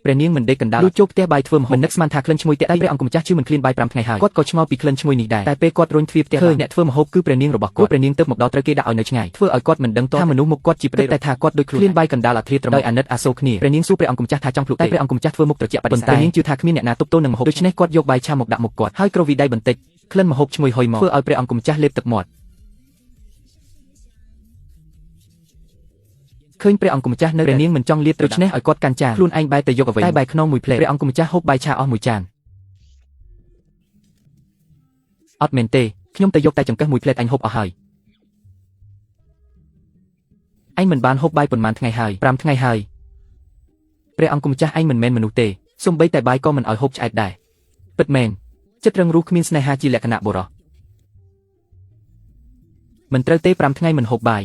ព្រះនាងមិនដេកកណ្ដាលលួចចូលផ្ទះបាយធ្វើម្ហូបមិននឹកស្មានថាក្លិនឈ្ងុយតាក់ព្រះអង្គម្ចាស់ជឿមិនឃ្លានបាយ5ថ្ងៃហើយគាត់ក៏ឆ្ងល់ពីក្លិនឈ្ងុយនេះដែរតែពេលគាត់រុញទ្វារផ្ទះឃើញអ្នកធ្វើម្ហូបគឺព្រះនាងរបស់គាត់ព្រះនាងទៅមកដល់ត្រូវគេដាក់ឲ្យនៅឆ្ងាយធ្វើឲ្យគាត់មិនដឹងថាមនុស្សមុខគាត់ជាប្រិតតែថាគាត់ដូចខ្លួនឃ្លានបាយកណ្ដាលអាធ្រាត្រដោយអាណិតអាសូរគ្នាព្រះនាងសួរព្រះអង្គម្ចាស់ថាចង់ភ្លុកទេព្រះអង្គម្ចាស់ធ្វើមុខត្រជាក់បដិសេធព្រះនាងជឿថាគ្មានអ្នកណាទប់ទល់នឹងម្ហូបដូច្នេះគាត់យកបាយឆាមកដាក់មុខគាត់ហើយក្រវីដៃបន្តិចក្លិនម្ហូបឈ្ងុយហុយមកធ្វើឲ្យព្រះអង្គម្ចាស់លេបទឹកមាត់ឃើញព្រះអង្គម្ចាស់នៅព្រះនាងមិនចង់លាតដូច្នេះឲ្យគាត់កាន់ចានខ្លួនឯងបែរទៅយកអ្វីតែបាយខ្នងមួយភ្លែតព្រះអង្គម្ចាស់ហូបបាយឆាអស់មួយចានអត់មែនទេខ្ញុំទៅយកតែចង្កឹះមួយភ្លែតអញហូបអស់ហើយអញមិនបានហូបបាយប៉ុន្មានថ្ងៃហើយ5ថ្ងៃហើយព្រះអង្គម្ចាស់ឯងមិនមែនមនុស្សទេសូម្បីតែបាយក៏មិនឲ្យហូបឆ្អែតដែរពិតមែនចិត្តរឹងរូសគ្មានស្នេហាជាលក្ខណៈបុរសមិនត្រូវទេ5ថ្ងៃមិនហូបបាយ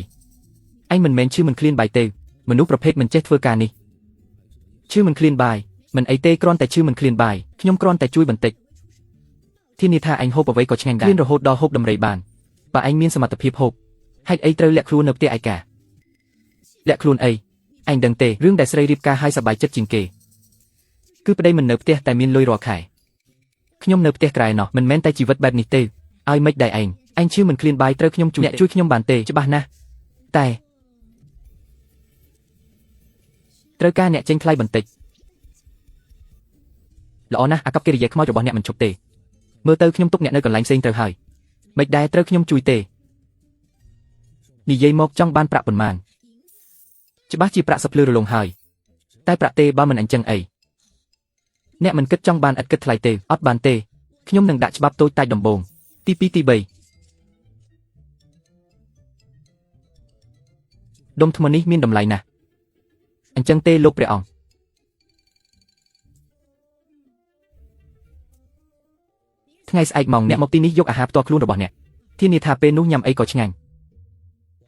អញមិនមែនឈឺមិនឃ្លានបាយទេមនុស្សប្រភេទមិនចេះធ្វើការនេះឈឺមិនឃ្លានបាយមិនអីទេគ្រាន់តែឈឺមិនឃ្លានបាយខ្ញុំគ្រាន់តែជួយបន្តិចធានាថាអញហូបអ្វីក៏ឆ្ងាញ់ដែរឃ្លានរហូតដល់ហូបដំរីបានបើអញមានសមត្ថភាពហូបហេតុអីត្រូវលាក់ខ្លួននៅផ្ទះឯកាលាក់ខ្លួនអីអញដឹងទេរឿងដែលស្រីរៀបការឲ្យសប្បាយចិត្តជាងគេគឺប្តីមិននៅផ្ទះតែមានលុយរាល់ខែខ្ញុំនៅផ្ទះក្រែណោះមិនមែនតែជីវិតបែបនេះទេឲ្យមិនដែរអញឈឺមិនឃ្លានបាយត្រូវខ្ញុំជួយអ្នកជួយខ្ញុំបានទេច្បាស់ណាស់តែត្រូវការអ្នកចេញថ្លៃបន្តិចល្អណាស់អាកប្បកិរិយាខ្មោចរបស់អ្នកមិនឈប់ទេមើលទៅខ្ញុំទុកអ្នកនៅកន្លែងផ្សេងត្រូវហើយមិនដែរត្រូវខ្ញុំជួយទេនិយាយមកចង់បានប្រាក់ប៉ុន្មានច្បាស់ជាប្រាក់សភ្លឺរលងហើយតែប្រាក់ទេបើមិនអញ្ចឹងអីអ្នកមិនគិតចង់បានឥតគិតថ្លៃទេអត់បានទេខ្ញុំនឹងដាក់ច្បាប់តូចតាចដំបូងទី2ទី3ដុំថ្មនេះមានតម្លៃណាស់អញ្ចឹងទេលោកព្រះអង្គថ្ងៃស្អែកម៉ោងអ្នកមកទីនេះយកអាហារផ្ទាល់ខ្លួនរបស់អ្នកធានាថាពេលនោះញ៉ាំអីក៏ឆ្ងាញ់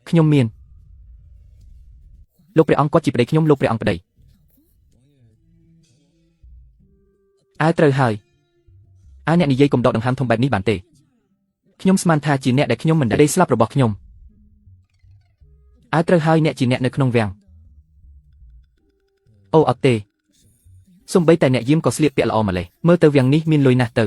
ខ្ញុំមានលោកព្រះអង្គគាត់ជាប្តីខ្ញុំលោកព្រះអង្គប្តីត្រូវហើយអ្នកនិយាយកុំដកដង្ហើមធំបែបនេះបានទេខ្ញុំស្មានថាជាអ្នកដែលខ្ញុំមិនได้ស្លាប់របស់ខ្ញុំត្រូវហើយអ្នកជាអ្នកនៅក្នុងវាំងអូអត់ទេសំបីតែអ្នកយាមក៏ស្លៀកពាក់ល្អម្លេះមើលទៅវាំងនេះមានលុយណាស់ទៅ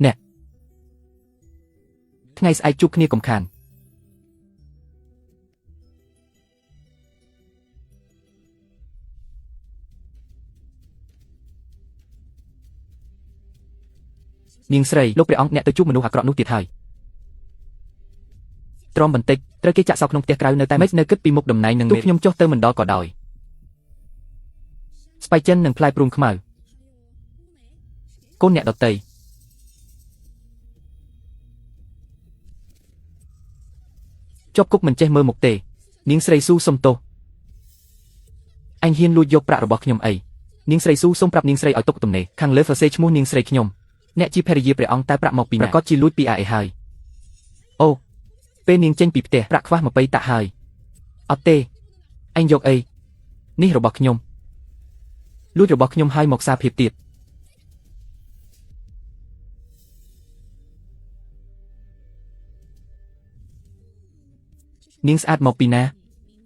អ្នកថ្ងៃស្អែកជួបគ្នាកំខាននាងស្រីលោកព្រះអង្គអ្នកទៅជួបមនុស្សអាក្រក់នោះទៀតហើយទ្រាំបន្តិចត្រូវគេចាក់សោកក្នុងផ្ទះក្រៅនៅតែមិននៅគិតពីមុខតំណែងនឹងមេខ្ញុំចុះទៅមិនដល់ក៏ដោយស្បៃចិននិងផ្លែព្រូនខ្មៅកូនអ្នកដតីជាប់គុកមិនចេះមើលមុខទេនាងស្រីស៊ូសុំទោសអញហ៊ានលួចយកប្រាក់របស់ខ្ញុំអីនាងស្រីស៊ូសូមប្រាប់នាងស្រីឲ្យទុកទំនេរខាងលើសរសេរឈ្មោះនាងស្រីខ្ញុំអ្នកជាភរិយាព្រះអង្គតែប្រាក់មកពីណាប្រកាសជាលួចពីអាអេហើយអូពេលនាងចេញពីផ្ទះប្រាក់ខ្វះ20តាក់ហើយអត់ទេអញយកអីនេះរបស់ខ្ញុំលួចរបស់ខ្ញុំឲ្យមកសារភាពទៀតនាងស្អាតមកពីណា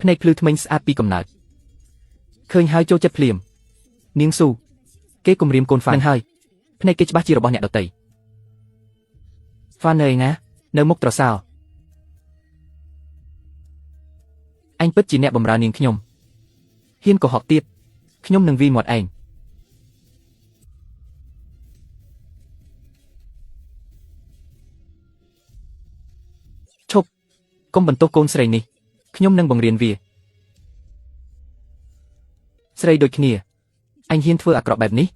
ភ្នែកភ្លឺថ្មិញស្អាតពីកំណើតឃើញហើយចូលចិត្តភ្លាមនាងស៊ូគេគំរាមកូនហ្វានឹងហើយភ្នែកគេច្បាស់ជារបស់អ្នកដតីហ្វានណានៅមុខត្រសោអញពិតជាអ្នកបម្រើនាងខ្ញុំហ៊ានកុហកទៀតខ្ញុំនឹងវាយមាត់ឯងឈប់កុំបន្ទោសកូនស្រីនេះខ្ញុំនឹងបង្រៀនវាស្រីដូចគ្នាអញហ៊ានធ្វើអាក្រក់បែបនេះ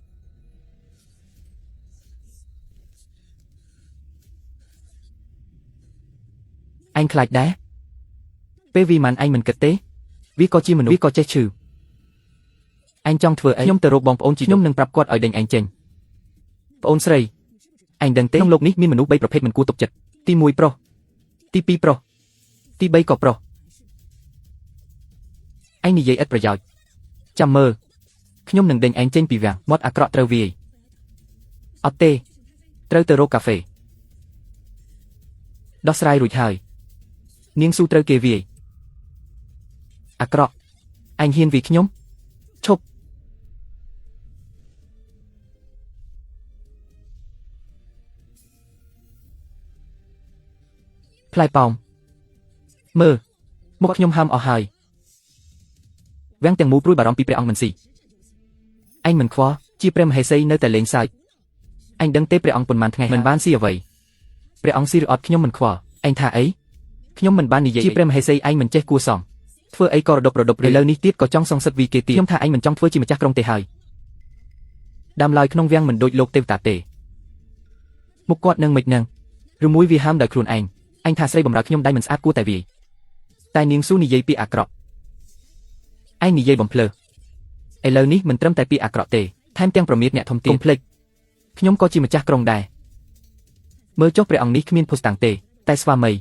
អញខ្លាចដែរពេលវាមិនអញមិនគិតទេវាក៏ជាមនុស្សវាក៏ចេះឈឺអញចង់ធ្វើអីខ្ញុំទៅរកបងប្អូនជីខ្ញុំនឹងប្រាប់គាត់ឲ្យដេញអញចេញប្អូនស្រីអញដឹងទេក្នុងโลกនេះមានមនុស្ស3ប្រភេទមិនគួរទុកចិត្តទី1ប្រុសទី2ប្រុសទី3ក៏ប្រុសអញនិយាយឥតប្រយោជន៍ចាំមើលខ្ញុំនឹងដេញឯងចេញពីវាំងមាត់អាក្រក់ត្រូវវាយអត់ទេត្រូវទៅរកកាហ្វេ ដោះស្រាយរួចហើយនាងស៊ូត្រូវគេវាយអាក្រក់អញហ៊ានវាយខ្ញុំឈប់ផ្លែប៉ោមមើលមកខ្ញុំហាមអស់ហើយវាំងទាំងមូលព្រួយបារម្ភពីព្រះអង្គមិនស៊ីអញមិនខ្វល់ជាព្រះមហេសីនៅតែលេងសើចអញដឹងទេព្រះអង្គប៉ុន្មានថ្ងៃមិនបានស៊ីអ្វីព្រះអង្គស៊ីឬអត់ខ្ញុំមិនខ្វល់ឯងថាអីខ្ញុំមិនបាននិយាយជាព្រះមហេសីឯងមិនចេះគួសមធ្វើអីក៏រដប់ឥឡូវនេះទៀតក៏ចង់សងសឹកវីគេទៀតខ្ញុំថាឯងមិនចង់ធ្វើជាម្ចាស់ក្រុងទេហើយដើមឡើយក្នុងវាំងមិនដូចលោកទេវតាទេមុខគាត់នឹងមិននឹងឬមួយវាហាមដោយខ្លួនឯងអញថាស្រីបំរើខ្ញុំដៃមិនស្អាតគួរតែវាយតែនាងស៊ូនិយាយពីអាក្រក់ឯងនិយាយបំភ្លើឥឡូវនេះមិនត្រឹមតែពីអាក្រក់ទេថែមទាំងប្រមាថអ្នកធំទៀតកុំភ្លេចខ្ញុំក៏ជាម្ចាស់ក្រុងដែរមើលចុះព្រះអង្គនេះគ្មានភស្តុតាងទេតែស្វាមី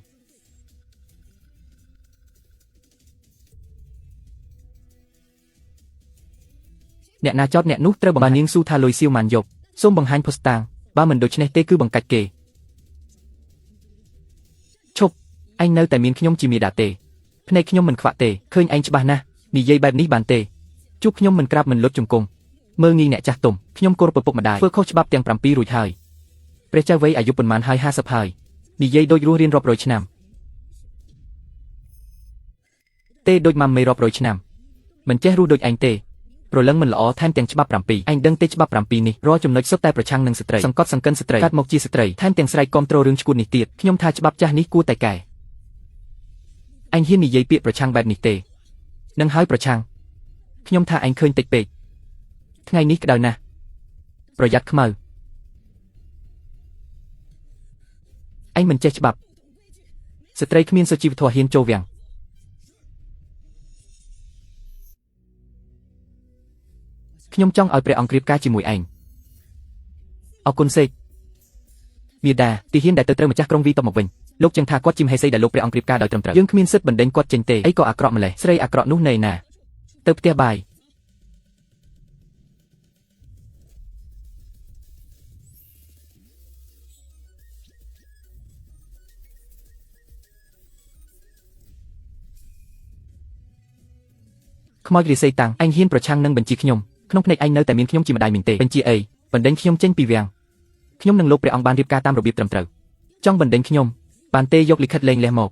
អ្នកណាចោតអ្នកនោះត្រូវបង្ហាញនាងស៊ូថាលុយសៀវម៉ានយកសូមបង្ហាញភស្តុតាងបើមិនដូច្នេះទេគឺបង្កាច់គេឈប់ឯងនៅតែមានខ្ញុំជាមេដាទេភ្នែកខ្ញុំមិនខ្វាក់ទេឃើញឯងច្បាស់ណាស់និយាយបែបនេះបានទេជួបខ្ញុំមិនក្រាបមិនលុតជង្គង់មើលងាយអ្នកចាស់ទុំខ្ញុំគោរពឪពុកម្ដាយធ្វើខុសច្បាប់ទាំង7រួចហើយព្រះចៅវ័យអាយុប៉ុន្មានហើយ50ហើយនិយាយដូចរស់រៀនរាប់រយឆ្នាំទេដូចម៉ាំមេរាប់រយឆ្នាំមិនចេះរស់ដូចឯងទេប្រលឹងមិនល្អថែមទាំងច្បាប់7ឯងដឹងទេច្បាប់7នេះរាល់ចំណុចសុទ្ធតែប្រឆាំងនឹងស្ត្រីសង្កត់សង្កិនស្ត្រីកាត់មកជាស្ត្រីថែមទាំងស្រែកគាំទ្ររឿងឈួតនេះទៀតខ្ញុំថាច្បាប់ចាស់នេះគួរតែកែឯងហ៊ាននិយាយពាក្យប្រឆាំងបែបនេះទេនឹងហើយប្រឆាំងខ្ញុំថាឯងឃើញតិចពេកថ្ងៃនេះក្តៅណាស់ប្រយ័ត្នខ្មៅឯងមិនចេះច្បាប់ស្ត្រីគ្មានសុជីវធម៌ហ៊ានចូលវាំងខ្ញុំចង់ឲ្យព្រះអង្គក្រៀបការជាមួយឯងអរគុណសេកមាតាទីហ៊ានដែលទៅត្រូវម្ចាស់ក្រុងវីតមកវិញលោកចឹងថាគាត់ជាមហេសីដែលលោកព្រះអង្គក្រៀបការដោយត្រឹមត្រូវយើងគ្មានសិទ្ធិបណ្ដេញគាត់ចេញទេអីក៏អាក្រក់ម្លេះស្រីអាក្រក់នោះនៅណាទៅផ្ទះបាយខ្មោចរាសីតាំងឯងហ៊ានប្រឆាំងនឹងបញ្ជីខ្ញុំក្នុងភ្នែកឯងនៅតែមានខ្ញុំជាម្ដាយមីងទេបញ្ជាអីបណ្ដេញខ្ញុំចេញពីវាំងខ្ញុំនឹងលោកព្រះអង្គបានរៀបការតាមរបៀបត្រឹមត្រូវចង់បណ្ដេញខ្ញុំបានទេយកលិខិតលេងលះមក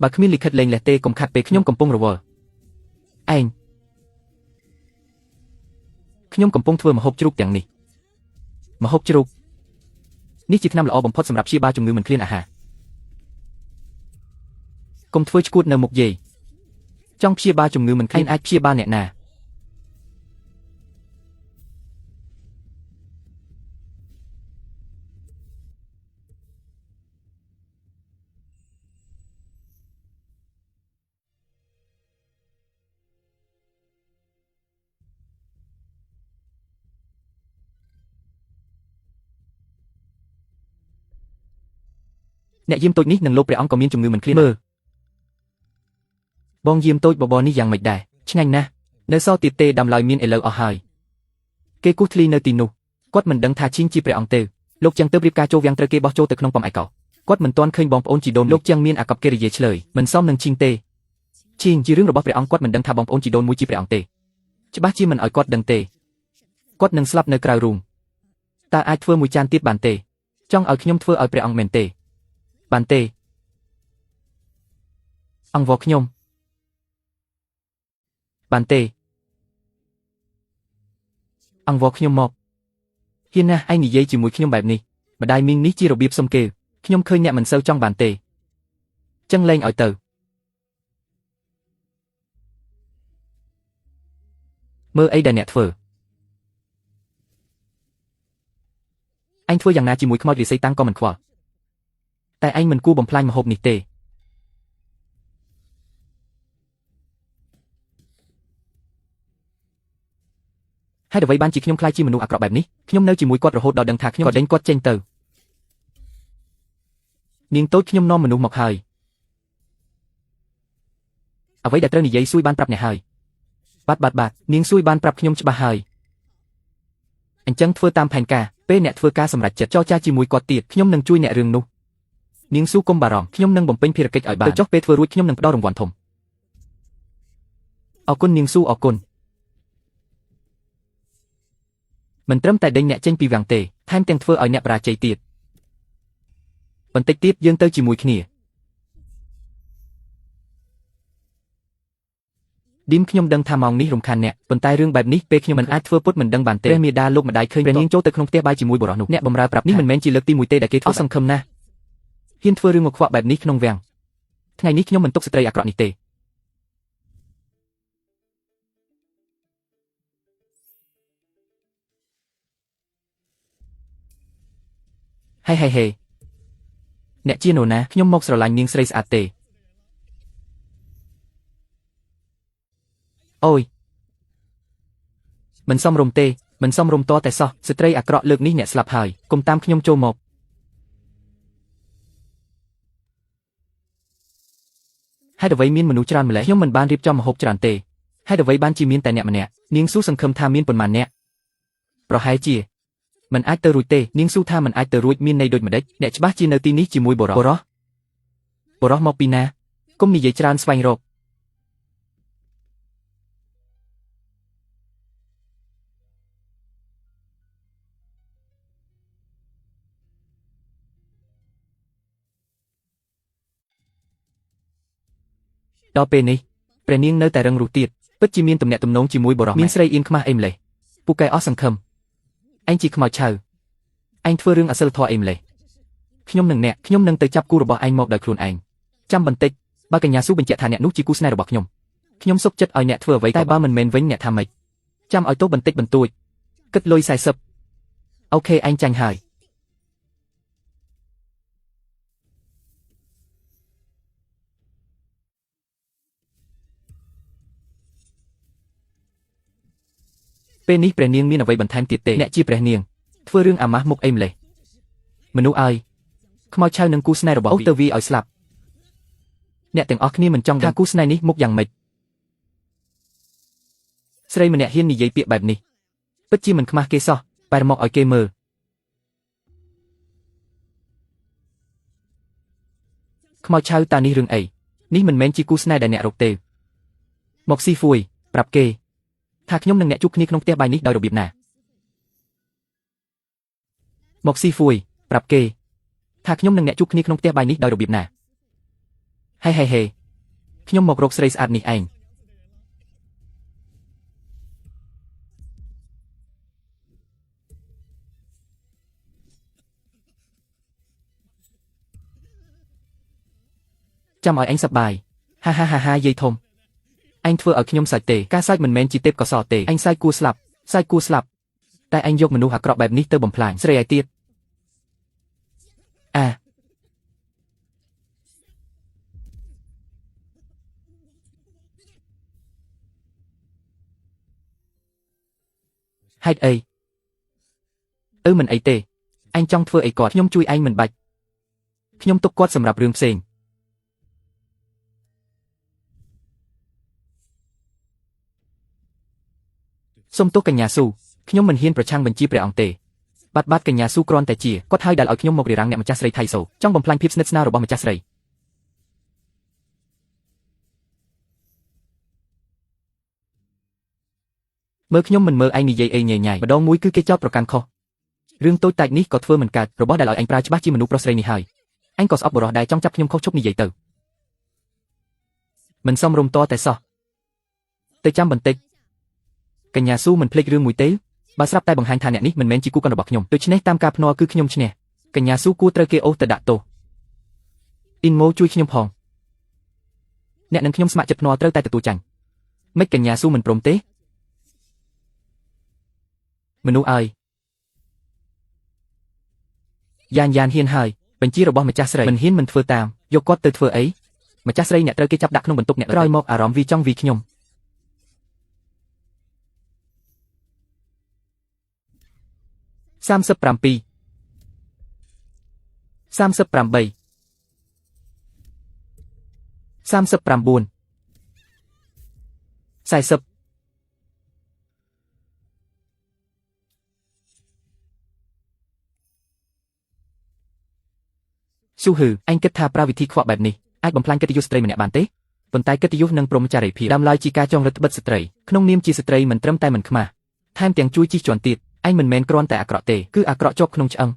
បើគ្មានលិខិតលេងលះទេកុំខាត់ពេលខ្ញុំកំពុងរវល់ឯងខ្ញុំកំពុងធ្វើម្ហូបជ្រូកទាំងនេះម្ហូបជ្រូកនេះជាថ្នាំល្អបំផុតសម្រាប់ព្យាបាលជំងឺមិនឃ្លានអាហារកុំធ្វើឈួតនៅមុខយាយចង់ព្យាបាលជំងឺមិនឃ្លានអាចព្យាបាលអ្នកណាអ្នកយាមតូចនេះនឹងលោកព្រះអង្គក៏មានជំងឺមិនឃ្លានមើលបងយាមតូចបបរនេះយ៉ាងម៉េចដែរឆ្ងាញ់ណាស់នៅសល់ទៀតទេដាំឡើយមានឥឡូវអស់ហើយគេគូសធ្លីនៅទីនោះគាត់មិនដឹងថាឈីងជាព្រះអង្គទេលោកចឹងទៅរៀបការចូលវាំងត្រូវគេបោះចូលទៅក្នុងពំឯកោគាត់មិនទាន់ឃើញបងប្អូនជីដូនលោកចឹងមានអាកប្បកិរិយាឆ្លើយមិនសមនឹងឈីងទេឈីងជារឿងរបស់ព្រះអង្គគាត់មិនដឹងថាបងប្អូនជីដូនមួយជាព្រះអង្គទេច្បាស់ជាមិនឲ្យគាត់ដឹងទេគាត់នឹងស្លាប់នៅក្រៅរូងតើអាចធ្វើមួយចានទៀតបានទេចង់ឲ្យខ្ញុំធ្វើឲ្យព្រះអង្គមែនទេបានទេអង្គវរខ្ញុំបានទេអង្គវរខ្ញុំមកហ៊ានណាស់ឯងនិយាយជាមួយខ្ញុំបែបនេះម្ដាយមីងនេះជារបៀបសុំគេខ្ញុំឃើញអ្នកមិនសូវចង់បានទេចឹងលែងឲ្យទៅមើលអីដែលអ្នកធ្វើអញធ្វើយ៉ាងណាជាមួយខ្មោចរាសីតាំងក៏មិនខ្វល់តែឯងមិនគួរបំផ្លាញម្ហូបនេះទេហេតុអ្វីបានជាខ្ញុំខ្លាចជាមនុស្សអាក្រក់បែបនេះខ្ញុំនៅជាមួយគាត់រហូតដល់ដឹងថាខ្ញុំក៏ដេញគាត់ចេញទៅនាងតូចខ្ញុំនាំមនុស្សមកហើយអ្វីដែលត្រូវនិយាយសួយបានប្រាប់អ្នកហើយបាទនាងសួយបានប្រាប់ខ្ញុំច្បាស់ហើយអញ្ចឹងធ្វើតាមផែនការពេលអ្នកធ្វើការសម្រេចចិត្តចរចាជាមួយគាត់ទៀតខ្ញុំនឹងជួយអ្នករឿងនោះ នាងស៊ូកុំបារម្ភខ្ញុំនឹងបំពេញភារកិច្ចឲ្យបានទៅចុះពេលធ្វើរួចខ្ញុំនឹងផ្ដល់រង្វាន់ធំអរគុណនាងស៊ូអរគុណមិនត្រឹមតែដេញអ្នកចេញពីវាំងទេថែមទាំងធ្វើឲ្យអ្នកបរាជ័យទៀតបន្តិចទៀតយើងទៅជាមួយគ្នាឌីមខ្ញុំដឹងថាម៉ោងនេះរំខានអ្នកប៉ុន្តែរឿងបែបនេះពេលខ្ញុំមិនអាចធ្វើពុតមិនដឹងបានទេព្រះមេដាលោកម្ដាយឃើញព្រះនាងចូលទៅក្នុងផ្ទះបាយជាមួយបុរសនោះអ្នកបម្រើប្រាប់នេះមិនមែនជាលើកទី1ទេដែលគេធ្វើសង្ឃឹមណាស់ហ៊ានធ្វើរឿងមកខ្វក់បែបនេះក្នុងវាំងថ្ងៃនេះខ្ញុំមិនទុកស្ត្រីអាក្រក់នេះទេហេអ្នកជានរណាខ្ញុំមកស្រឡាញ់នាងស្រីស្អាតទេអូយមិនសមរម្យទេមិនសមរម្យតតែសោះស្ត្រីអាក្រក់លើកនេះអ្នកស្លាប់ហើយកុំតាមខ្ញុំចូលមកហេតុអ្វីមានមនុស្សច្រើនម្ល៉េះខ្ញុំមិនបានរៀបចំម្ហូបច្រើនទេហេតុអ្វីបានជាមានតែអ្នកម្នាក់នាងស៊ូសង្ឃឹមថាមានប៉ុន្មានអ្នកប្រហែលជាមិនអាចទៅរួចទេនាងស៊ូថាមិនអាចទៅរួចមានន័យដូចម្ដេចអ្នកច្បាស់ជានៅទីនេះជាមួយបុរសមកពីណាកុំនិយាយច្រើនស្វែងរកដល់ពេលនេះព្រះនាងនៅតែរឹងរូសទៀតពិតជាមានទំនាក់ទំនងជាមួយបុរសមានស្រីអៀនខ្មាស់អីម្លេះពូកែអស់សង្ឃឹមឯងជាខ្មោចឆៅឯងធ្វើរឿងអសិលធម៌អីម្លេះខ្ញុំនឹងទៅចាប់គូរបស់ឯងមកដោយខ្លួនឯងចាំបន្តិចបើកញ្ញាស៊ូបញ្ជាក់ថាអ្នកនោះជាគូស្នេហ៍របស់ខ្ញុំសុខចិត្តឲ្យអ្នកធ្វើអ្វីតែបើមិនមែនវិញអ្នកថាម៉េចចាំឲ្យទោសបន្តិចបន្តួចគិតលុយ40អូខេឯងចាញ់ហើយពេលនេះព្រះនាងមានអ្វីបន្ថែមទៀតទេអ្នកជាព្រះនាងធ្វើរឿងអាម៉ាស់មុខអីម្លេះមនុស្សអើយខ្មោចឆៅនឹងគូស្នេហ៍របស់អូទៅវាឲ្យស្លាប់អ្នកទាំងអស់គ្នាមិនចង់ថាគូស្នេហ៍នេះមុខយ៉ាងម៉េចស្រីម្នាក់ហ៊ាននិយាយពាក្យបែបនេះពិតជាមិនខ្មាស់គេសោះបែរមកឲ្យគេមើលខ្មោចឆៅតានេះរឿងអីនេះមិនមែនជាគូស្នេហ៍ដែលអ្នករកទេមកស៊ីហ្វួយប្រាប់គេថាខ្ញុំនឹងអ្នកជួបគ្នាក្នុងផ្ទះបាយនេះដោយរបៀបណាមកស៊ីហ្វួយប្រាប់គេថាខ្ញុំនឹងអ្នកជួបគ្នាក្នុងផ្ទះបាយនេះដោយរបៀបណាហេខ្ញុំមករកស្រីស្អាតនេះឯងចាំឲ្យឯងសប្បាយហាយាយធំឯងធ្វើឲ្យខ្ញុំសើចទេការសើចមិនមែនជាទេពកោសល្យទេឯងសើចគួរស្លាប់តែឯងយកមនុស្សអាក្រក់បែបនេះទៅបំផ្លាញស្រីឯទៀតហេតុអីមិនអីទេឯងចង់ធ្វើអីគាត់ខ្ញុំជួយឯងមិនបាច់ខ្ញុំទុកគាត់សម្រាប់រឿងផ្សេងសុំទោសកញ្ញាស៊ូខ្ញុំមិនហ៊ានប្រឆាំងបញ្ជាព្រះអង្គទេបាត់កញ្ញាស៊ូគ្រាន់តែជាគាត់ហើយដែលឲ្យខ្ញុំមករារាំងអ្នកម្ចាស់ស្រីថៃសូចង់បំផ្លាញភាពស្និទ្ធស្នាលរបស់ម្ចាស់ស្រីមើលខ្ញុំមិនមើលឯងនិយាយអីញ៉ៃញ៉ៃម្ដងមួយគឺគេចោទប្រកាន់ខុសរឿងតូចតាចនេះក៏ធ្វើមិនកើតរបស់ដែលឲ្យអញប្រើច្បាស់ជាមនុស្សប្រុសស្រីនេះហើយអញក៏ស្អប់បុរសដែលចង់ចាប់ខ្ញុំខុសឈប់និយាយទៅមិនសមរម្យតតែសោះទៅចាំបន្តិចកញ្ញាស៊ូមិនភ្លេចរឿងមួយទេបើស្រាប់តែបង្ហាញថាអ្នកនេះមិនមែនជាគូកុនរបស់ខ្ញុំដូច្នេះតាមការភ្នាល់គឺខ្ញុំឈ្នះកញ្ញាស៊ូគួរត្រូវគេអូសទៅដាក់ទោសអ៊ីនម៉ូជួយខ្ញុំផងអ្នកនឹងខ្ញុំស្ម័គ្រចិត្តភ្នាល់ត្រូវតែទទួលចាញ់មិនកញ្ញាស៊ូមិនព្រមទេមនុស្សអើយយ៉ានហ៊ានហើយបញ្ជារបស់ម្ចាស់ស្រីមិនហ៊ានមិនធ្វើតាមយកគាត់ទៅធ្វើអីម្ចាស់ស្រីអ្នកត្រូវគេចាប់ដាក់ក្នុងបន្ទប់អ្នកក្រោយមកអារម្មណ៍វាចង់វាខ្ញុំ37 38 39 40 ស៊ូហឺអញគិតថាប្រើវិធីខ្វក់បែបនេះអាចបំផ្លាញកិត្តិយសស្ត្រីម្នាក់បានទេប៉ុន្តែកិត្តិយសនិងព្រហ្មចារីភាពដើមឡើយជាការចងរឹតបន្តឹងស្ត្រីក្នុងនាមជាស្ត្រីមិនត្រឹមតែមិនខ្មាស់ថែមទាំងជួយជិះជាន់ទៀតឯងមិនមែនគ្រាន់តែអាក្រក់ទេគឺអាក្រក់ជាប់ក្នុងឆ្អឹង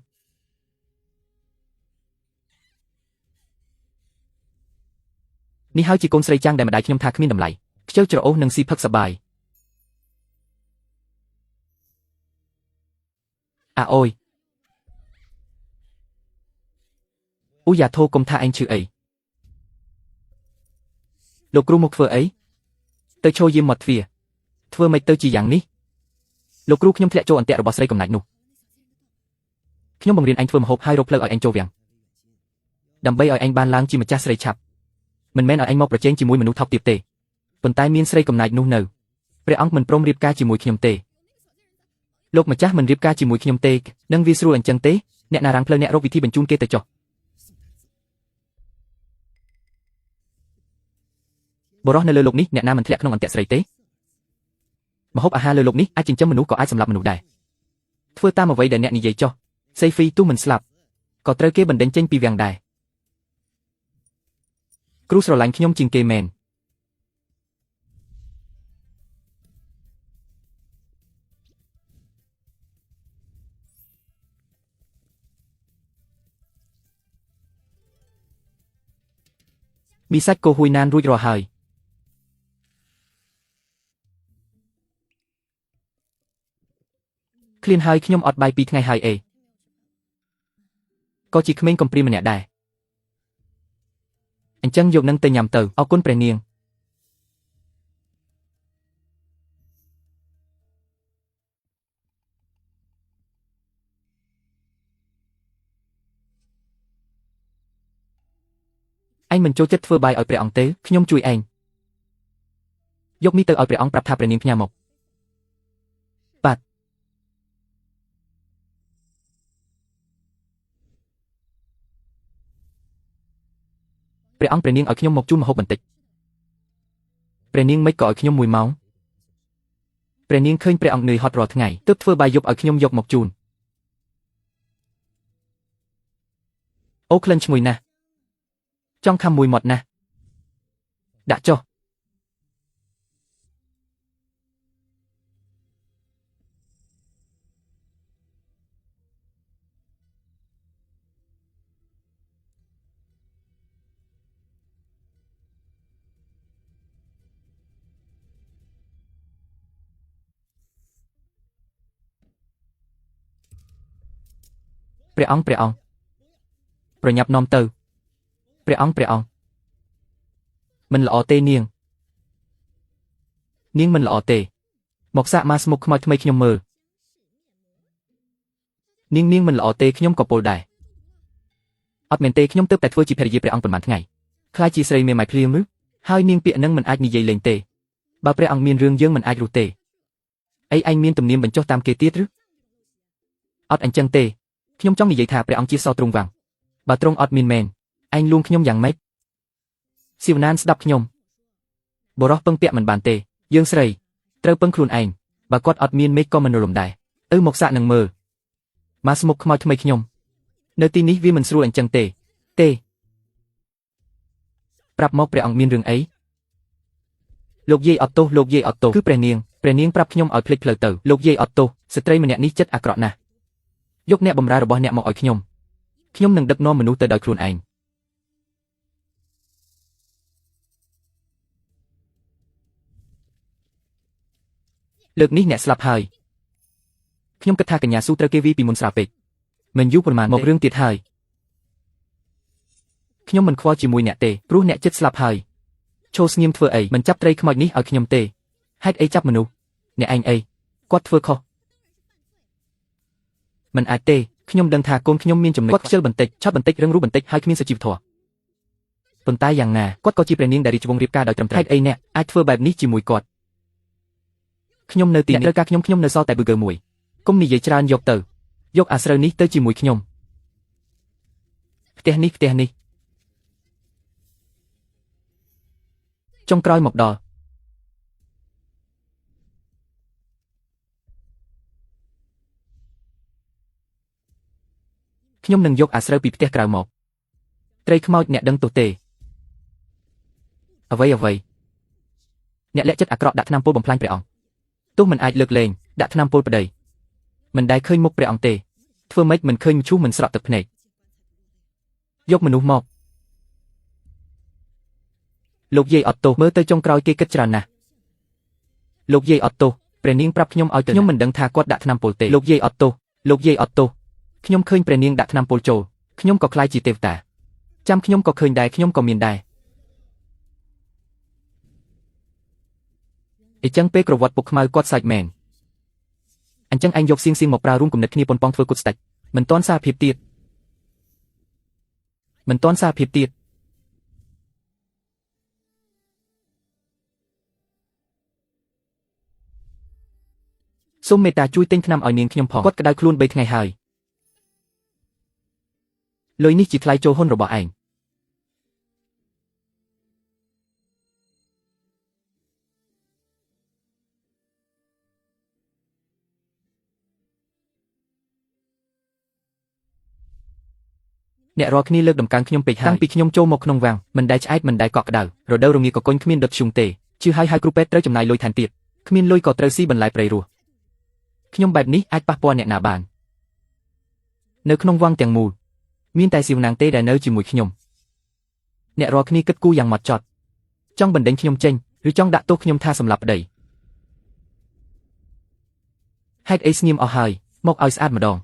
នេះហើយជាកូនស្រីចាំងដែលម្ដាយខ្ញុំថាគ្មានតម្លៃខ្ជិលច្រអូសនិងស៊ីផឹកសប្បាយអូយអូយ៉ាធូកុំថាឯងឈឺអីលោកគ្រូមកធ្វើអីទៅឈរយាមមកទ្វារធ្វើម៉េចទៅជាយ៉ាងនេះលោកគ្រូខ្ញុំធ្លាក់ចូលអន្ទាក់របស់ស្រីកំណាច់នោះខ្ញុំបង្រៀនឯងធ្វើម្ហូបហើយរកផ្លូវឲ្យឯងចូលវាំងដើម្បីឲ្យឯងបានឡើងជាម្ចាស់ស្រីឆាប់មិនមែនឲ្យឯងមកប្រជែងជាមួយមនុស្សថោកទាបទេប៉ុន្តែមានស្រីកំណាច់នោះនៅព្រះអង្គមិនព្រមរៀបការជាមួយខ្ញុំទេលោកម្ចាស់មិនរៀបការជាមួយខ្ញុំទេនឹងវាស្រួលអញ្ចឹងទេអ្នកណារាំងផ្លូវអ្នករកវិធីបញ្ជូនគេទៅចុះបរោះនៅលើលោកនេះអ្នកណាមិនធ្លាក់ក្នុងអន្ទាក់ស្រីទេម្ហូបអាហារលើលោកនេះអាចចិញ្ចឹមមនុស្សក៏អាចសម្លាប់មនុស្សដែរធ្វើតាមអ្វីដែលអ្នកនិយាយចុះសេហ្វីទោះមិនស្លាប់ក៏ត្រូវគេបណ្ដេញចេញពីវាំងដែរគ្រូស្រឡាញ់ខ្ញុំជាងគេមែនមីសាច់គោហួយណានរួចរាល់ហើយឃ្លានហើយខ្ញុំអត់បាយ2ថ្ងៃហើយអេក៏ជាក្មេងកំព្រាម្នាក់ដែរអញ្ចឹងយកនឹងទៅញ៉ាំទៅអរគុណព្រះនាងឯងមិនចូលចិត្តធ្វើបាយឲ្យព្រះអង្គទេខ្ញុំជួយឯងយកមីទៅឲ្យព្រះអង្គប្រាប់ថាព្រះនាងផ្ញើមកបាទព្រះអង្គព្រះនាងឲ្យខ្ញុំមកជូនម្ហូបបន្តិចព្រះនាងមិនក៏ឲ្យខ្ញុំ1 ម៉ោងព្រះនាងឃើញព្រះអង្គនឿយហត់រាល់ថ្ងៃទើបធ្វើបាយយប់ឲ្យខ្ញុំយកមកជូនអូក្លិនឈ្ងុយណាស់ចង់ខំមួយមាត់ណាស់ដាក់ចុះព្រះអង្គប្រញាប់នាំទៅព្រះអង្គមិនល្អទេនាងមិនល្អទេមកសាកម៉ាស្មុកខ្មោចថ្មីខ្ញុំមើលនាងមិនល្អទេខ្ញុំក៏ពោលដែរអត់មែនទេខ្ញុំទើបតែធ្វើជាភរិយាព្រះអង្គប៉ុន្មានថ្ងៃខ្លាចជាស្រីមេម៉ាយភ្លាមឬហើយនាងពាក្យនឹងមិនអាចនិយាយលេងទេបើព្រះអង្គមានរឿងយើងមិនអាចរស់ទេអីឯងមានទំនៀមបញ្ចុះតាមគេទៀតឬអត់អញ្ចឹងទេខ្ញុំចង់និយាយថាព្រះអង្គជាសទ្រង់វាំងបើទ្រង់អត់មានមែនឯងលួងខ្ញុំយ៉ាងម៉េចស៊ីវណានស្ដាប់ខ្ញុំបរោះពឹងពាក់មិនបានទេយើងស្រីត្រូវពឹងខ្លួនឯងបើគាត់អត់មានមេឃក៏មិនរលំដែរមកសាកនឹងមើលម៉ាស្មុកខ្មោចថ្មីខ្ញុំនៅទីនេះវាមិនស្រួលអញ្ចឹងទេប្រាប់មកព្រះអង្គមានរឿងអីលោកយាយអត់ទោសគឺព្រះនាងប្រាប់ខ្ញុំឲ្យភ្លេចផ្លូវទៅលោកយាយអត់ទោសស្ត្រីម្នាក់នេះចិត្តអាក្រក់ណាស់យកអ្នកបម្រើរបស់អ្នកមកឲ្យខ្ញុំនឹងដឹកនាំមនុស្សទៅដោយខ្លួនឯងលើកនេះអ្នកស្លាប់ហើយខ្ញុំគិតថាកញ្ញាស៊ូត្រូវគេវាយពីមុនស្រាពេកមិនយូរប៉ុន្មានមករឿងទៀតហើយខ្ញុំមិនខ្វល់ជាមួយអ្នកទេព្រោះអ្នកចិត្តស្លាប់ហើយឈោស្ងៀមធ្វើអីមិនចាប់ត្រីខ្មោចនេះឲ្យខ្ញុំទេហេតុអីចាប់មនុស្សអ្នកឯងអីគាត់ធ្វើខុសមិនអាចទេខ្ញុំដឹងថាកូនខ្ញុំមានចំណុចគាត់ខ្ជិលបន្តិចឆាប់បន្តិចរឹងរូសបន្តិចហើយគ្មានសុជីវធម៌ប៉ុន្តែយ៉ាងណាគាត់ក៏ជាព្រះនាងដែលរាជវង្សរៀបការដោយត្រឹមត្រូវហេតុអីអ្នកអាចធ្វើបែបនេះជាមួយគាត់ខ្ញុំនៅទីនេះត្រូវការខ្ញុំនៅសល់តែប៊ឺហ្គឺមួយកុំនិយាយច្រើនយកទៅយកអាស្រូវនេះទៅជាមួយខ្ញុំផ្ទះនេះចុងក្រោយមកដល់ខ្ញុំនឹងយកអាស្រូវពីផ្ទះក្រៅមក ត្រីខ្មោចអ្នកដឹងទោះទេអ្វីអ្នកលាក់ចិត្តអាក្រក់ដាក់ថ្នាំពុលបំផ្លាញព្រះអង្គទោះមិនអាចលើកលែងដាក់ថ្នាំពុលប្តីមិនដែលឃើញមុខព្រះអង្គទេធ្វើម៉េចមិនឃើញមឈូសមិនស្រក់ទឹកភ្នែកយកមនុស្សមកលោកយាយអត់ទោសមើលទៅចុងក្រោយគេគិតច្រើនណាស់លោកយាយអត់ទោសព្រះនាងប្រាប់ខ្ញុំឲ្យទៅខ្ញុំមិនដឹងថាគាត់ដាក់ថ្នាំពុលទេលោកយាយអត់ទោសខ្ញុំឃើញព្រះនាងដាក់ថ្នាំពុលចូលខ្ញុំក៏ខ្លាចជាទេវតាចាំខ្ញុំក៏ឃើញដែរខ្ញុំក៏មានដែរអញ្ចឹងពេលក្រវត្តពុកខ្មៅគាត់សាច់មែនអញ្ចឹងឯងយកសៀងមកប្រើរួមគំនិតគ្នាប៉ុនប៉ងធ្វើគុតស្ដេចមិនតន់សារភាពទៀតសូមមេត្តាជួយទិញថ្នាំឲ្យនាងខ្ញុំផងគាត់ក្តៅខ្លួន3ថ្ងៃហើយលុយនេះជាថ្លៃចូលហ៊ុនរបស់ឯងអ្នករាល់គ្នាលើកដំកើងខ្ញុំពេកហើយតាំងពីខ្ញុំចូលមកក្នុងវាំងមិនដែលឆ្អែតមិនដែលកក់ក្ដៅរដូវរងាក៏កុញគ្មានដុតធ្យូងទេជឿហើយគ្រូពេទ្យត្រូវចំណាយលុយថែមទៀតគ្មានលុយក៏ត្រូវស៊ីបន្លែព្រៃរស់ខ្ញុំបែបនេះអាចប៉ះពាល់អ្នកណាបាននៅក្នុងវាំងទាំងមូលមានតែសៀវណាងទេដែលនៅជាមួយខ្ញុំអ្នករាល់គ្នាគិតគូរយ៉ាងម៉ត់ចត់ចង់បណ្ដេញខ្ញុំចេញឬចង់ដាក់ទោសខ្ញុំថាសម្លាប់ប្តីហេតុអីស្ងៀមអស់ហើយមកឲ្យស្អាតម្ដង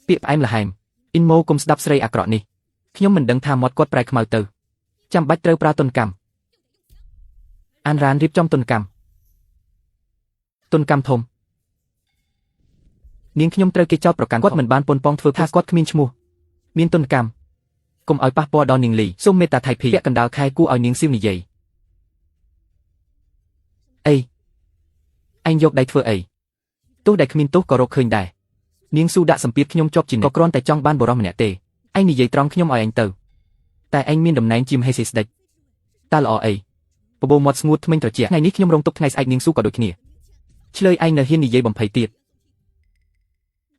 ពាក្យផ្អែមល្ហែមអ៊ីនម៉ូកុំស្ដាប់ស្រីអាក្រក់នេះខ្ញុំមិនដឹងថាមាត់គាត់ប្រែខ្មៅទៅចាំបាច់ត្រូវប្រើទុនកម្មអានរ៉ានរៀបចំទុនកម្មធំនាងខ្ញុំត្រូវគេចោទប្រកាន់គាត់មិនបានប៉ុនប៉ងធ្វើថាគាត់គ្មានឈ្មោះមានទុនកម្មកុំឲ្យប៉ះពាល់ដល់នាងលីសូមមេត្តាថៃភីពាក់កណ្ដាលខែគួរឲ្យនាងសៀវនិយាយអីឯងយកដៃធ្វើអីទោះដែលគ្មានទោសក៏រកឃើញដែរនាងស៊ូដាក់សម្ពាធខ្ញុំជាប់ជានិច្ចក៏គ្រាន់តែចង់បានបរិសម្នាក់ទេឯងនិយាយត្រង់ខ្ញុំឲ្យឯងទៅតែឯងមានតំណែងជាមហេសីស្ដេចតើល្អអីបបោមាត់ស្ងួតថ្មិញត្រជាក់ថ្ងៃនេះខ្ញុំរងទុកថ្ងៃស្អែកនាងស៊ូក៏ដូចគ្នាឆ្លើយឯងនៅហ៊ាននិយាយបំភ័យទៀត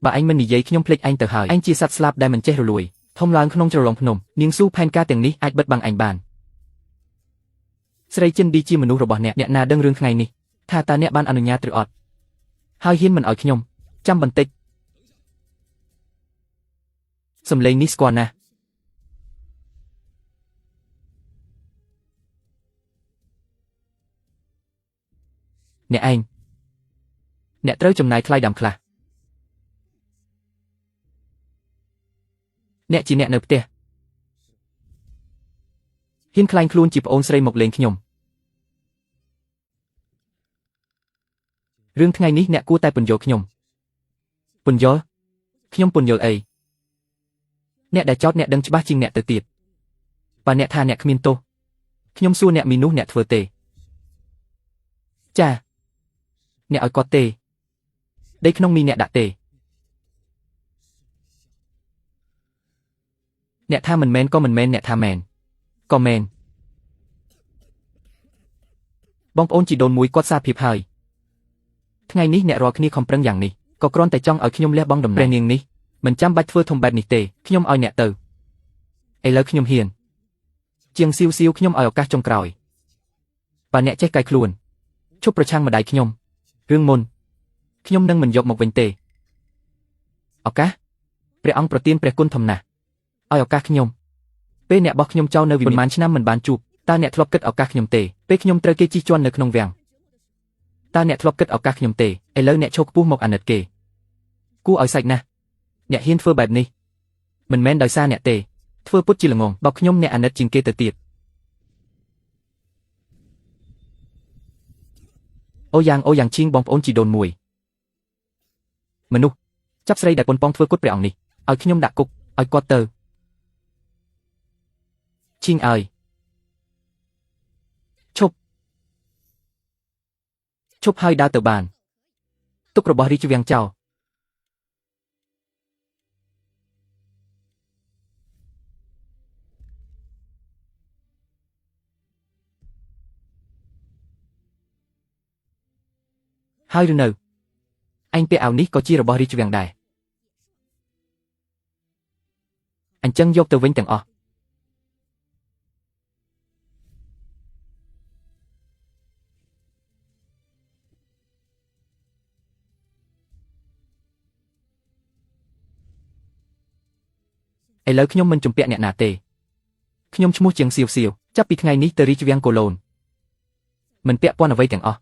បើឯងមិននិយាយខ្ញុំភ្លេចឯងទៅហើយឯងជាសត្វស្លាបដែលមិនចេះរលួយធំឡើងក្នុងជ្រលងភ្នំនាងស៊ូផែនការទាំងនេះអាចបិទបាំងឯងបានស្រីចិនឌីជាមនុស្សរបស់អ្នកណាដឹងរឿងថ្ងៃនេះថាតើអ្នកបានអនុញ្ញាតឬអត់ហើយហ៊ានមិនឲ្យខ្ញុំចាំបន្តិចសំឡេងនេះស្គាល់ណាស់អ្នកត្រូវចំណាយថ្លៃដើមខ្លះអ្នកជាអ្នកនៅផ្ទះហ៊ានខ្លាញ់ខ្លួនជាប្អូនស្រីមកលេងខ្ញុំរឿងថ្ងៃនេះអ្នកគួរតែពន្យល់ខ្ញុំពន្យល់ខ្ញុំពន្យល់អីអ្នកដែលចោទអ្នកដឹងច្បាស់ជាងអ្នកទៅទៀតបើអ្នកថាអ្នកគ្មានទោសខ្ញុំសួរអ្នកមាននោះអ្នកធ្វើទេចាអ្នកឲ្យគាត់ទេដីក្នុងមីអ្នកដាក់ទេអ្នកថាមិនមែនក៏មិនមែនអ្នកថាមែនក៏មែនបងប្អូនជីដូនមួយគាត់សារភាពហើយថ្ងៃនេះអ្នករាល់គ្នាខំប្រឹងយ៉ាងនេះក៏គ្រាន់តែចង់ឲ្យខ្ញុំលះបង់តំណែងព្រះនាងនេះមិនចាំបាច់ធ្វើធំបែបនេះទេខ្ញុំឲ្យអ្នកទៅឥឡូវខ្ញុំហ៊ានជាងសៀវខ្ញុំឲ្យឱកាសចុងក្រោយបើអ្នកចេះកាយខ្លួនឈប់ប្រឆាំងម្ដាយខ្ញុំរឿងមុនខ្ញុំនឹងមិនយកមកវិញទេឱកាសព្រះអង្គប្រទានព្រះគុណធំណាស់ឲ្យឱកាសខ្ញុំពេលអ្នកបោះខ្ញុំចោលនៅវិមានប៉ុន្មានឆ្នាំមិនបានជួបតើអ្នកធ្លាប់គិតឱកាសខ្ញុំទេពេលខ្ញុំត្រូវគេជិះជាន់នៅក្នុងវាំងតើអ្នកធ្លាប់គិតឱកាសខ្ញុំទេឥឡូវអ្នកឈោកខ្ពស់មកអាណិតគេគួរឲ្យសាច់ណាស់អ្នកហ៊ានធ្វើបែបនេះមិនមែនដោយសារអ្នកទេធ្វើពុតជាល្ងងបោកខ្ញុំអ្នកអាណិតជាងគេទៅទៀតអូយ៉ាងឈៀងបងប្អូនជីដូនមួយមនុស្សចាប់ស្រីដែលប៉ុនប៉ងធ្វើគុតព្រះអង្គនេះឲ្យខ្ញុំដាក់គុកឲ្យគាត់ទៅឈៀងឲ្យឈប់ហើយដើរទៅបានទុករបស់រាជវាំងចោលហើយឬនៅឯងពាក់អាវនេះក៏ជារបស់រាជវាំងដែរ ចឹងយកទៅវិញទាំងអស់ឥឡូវខ្ញុំមិនជំពាក់អ្នកណាទេខ្ញុំឈ្មោះជាងសៀវសៀវចាប់ពីថ្ងៃនេះទៅរាជវាំងកូឡូនមិនពាក់ព័ន្ធអ្វីទាំងអស់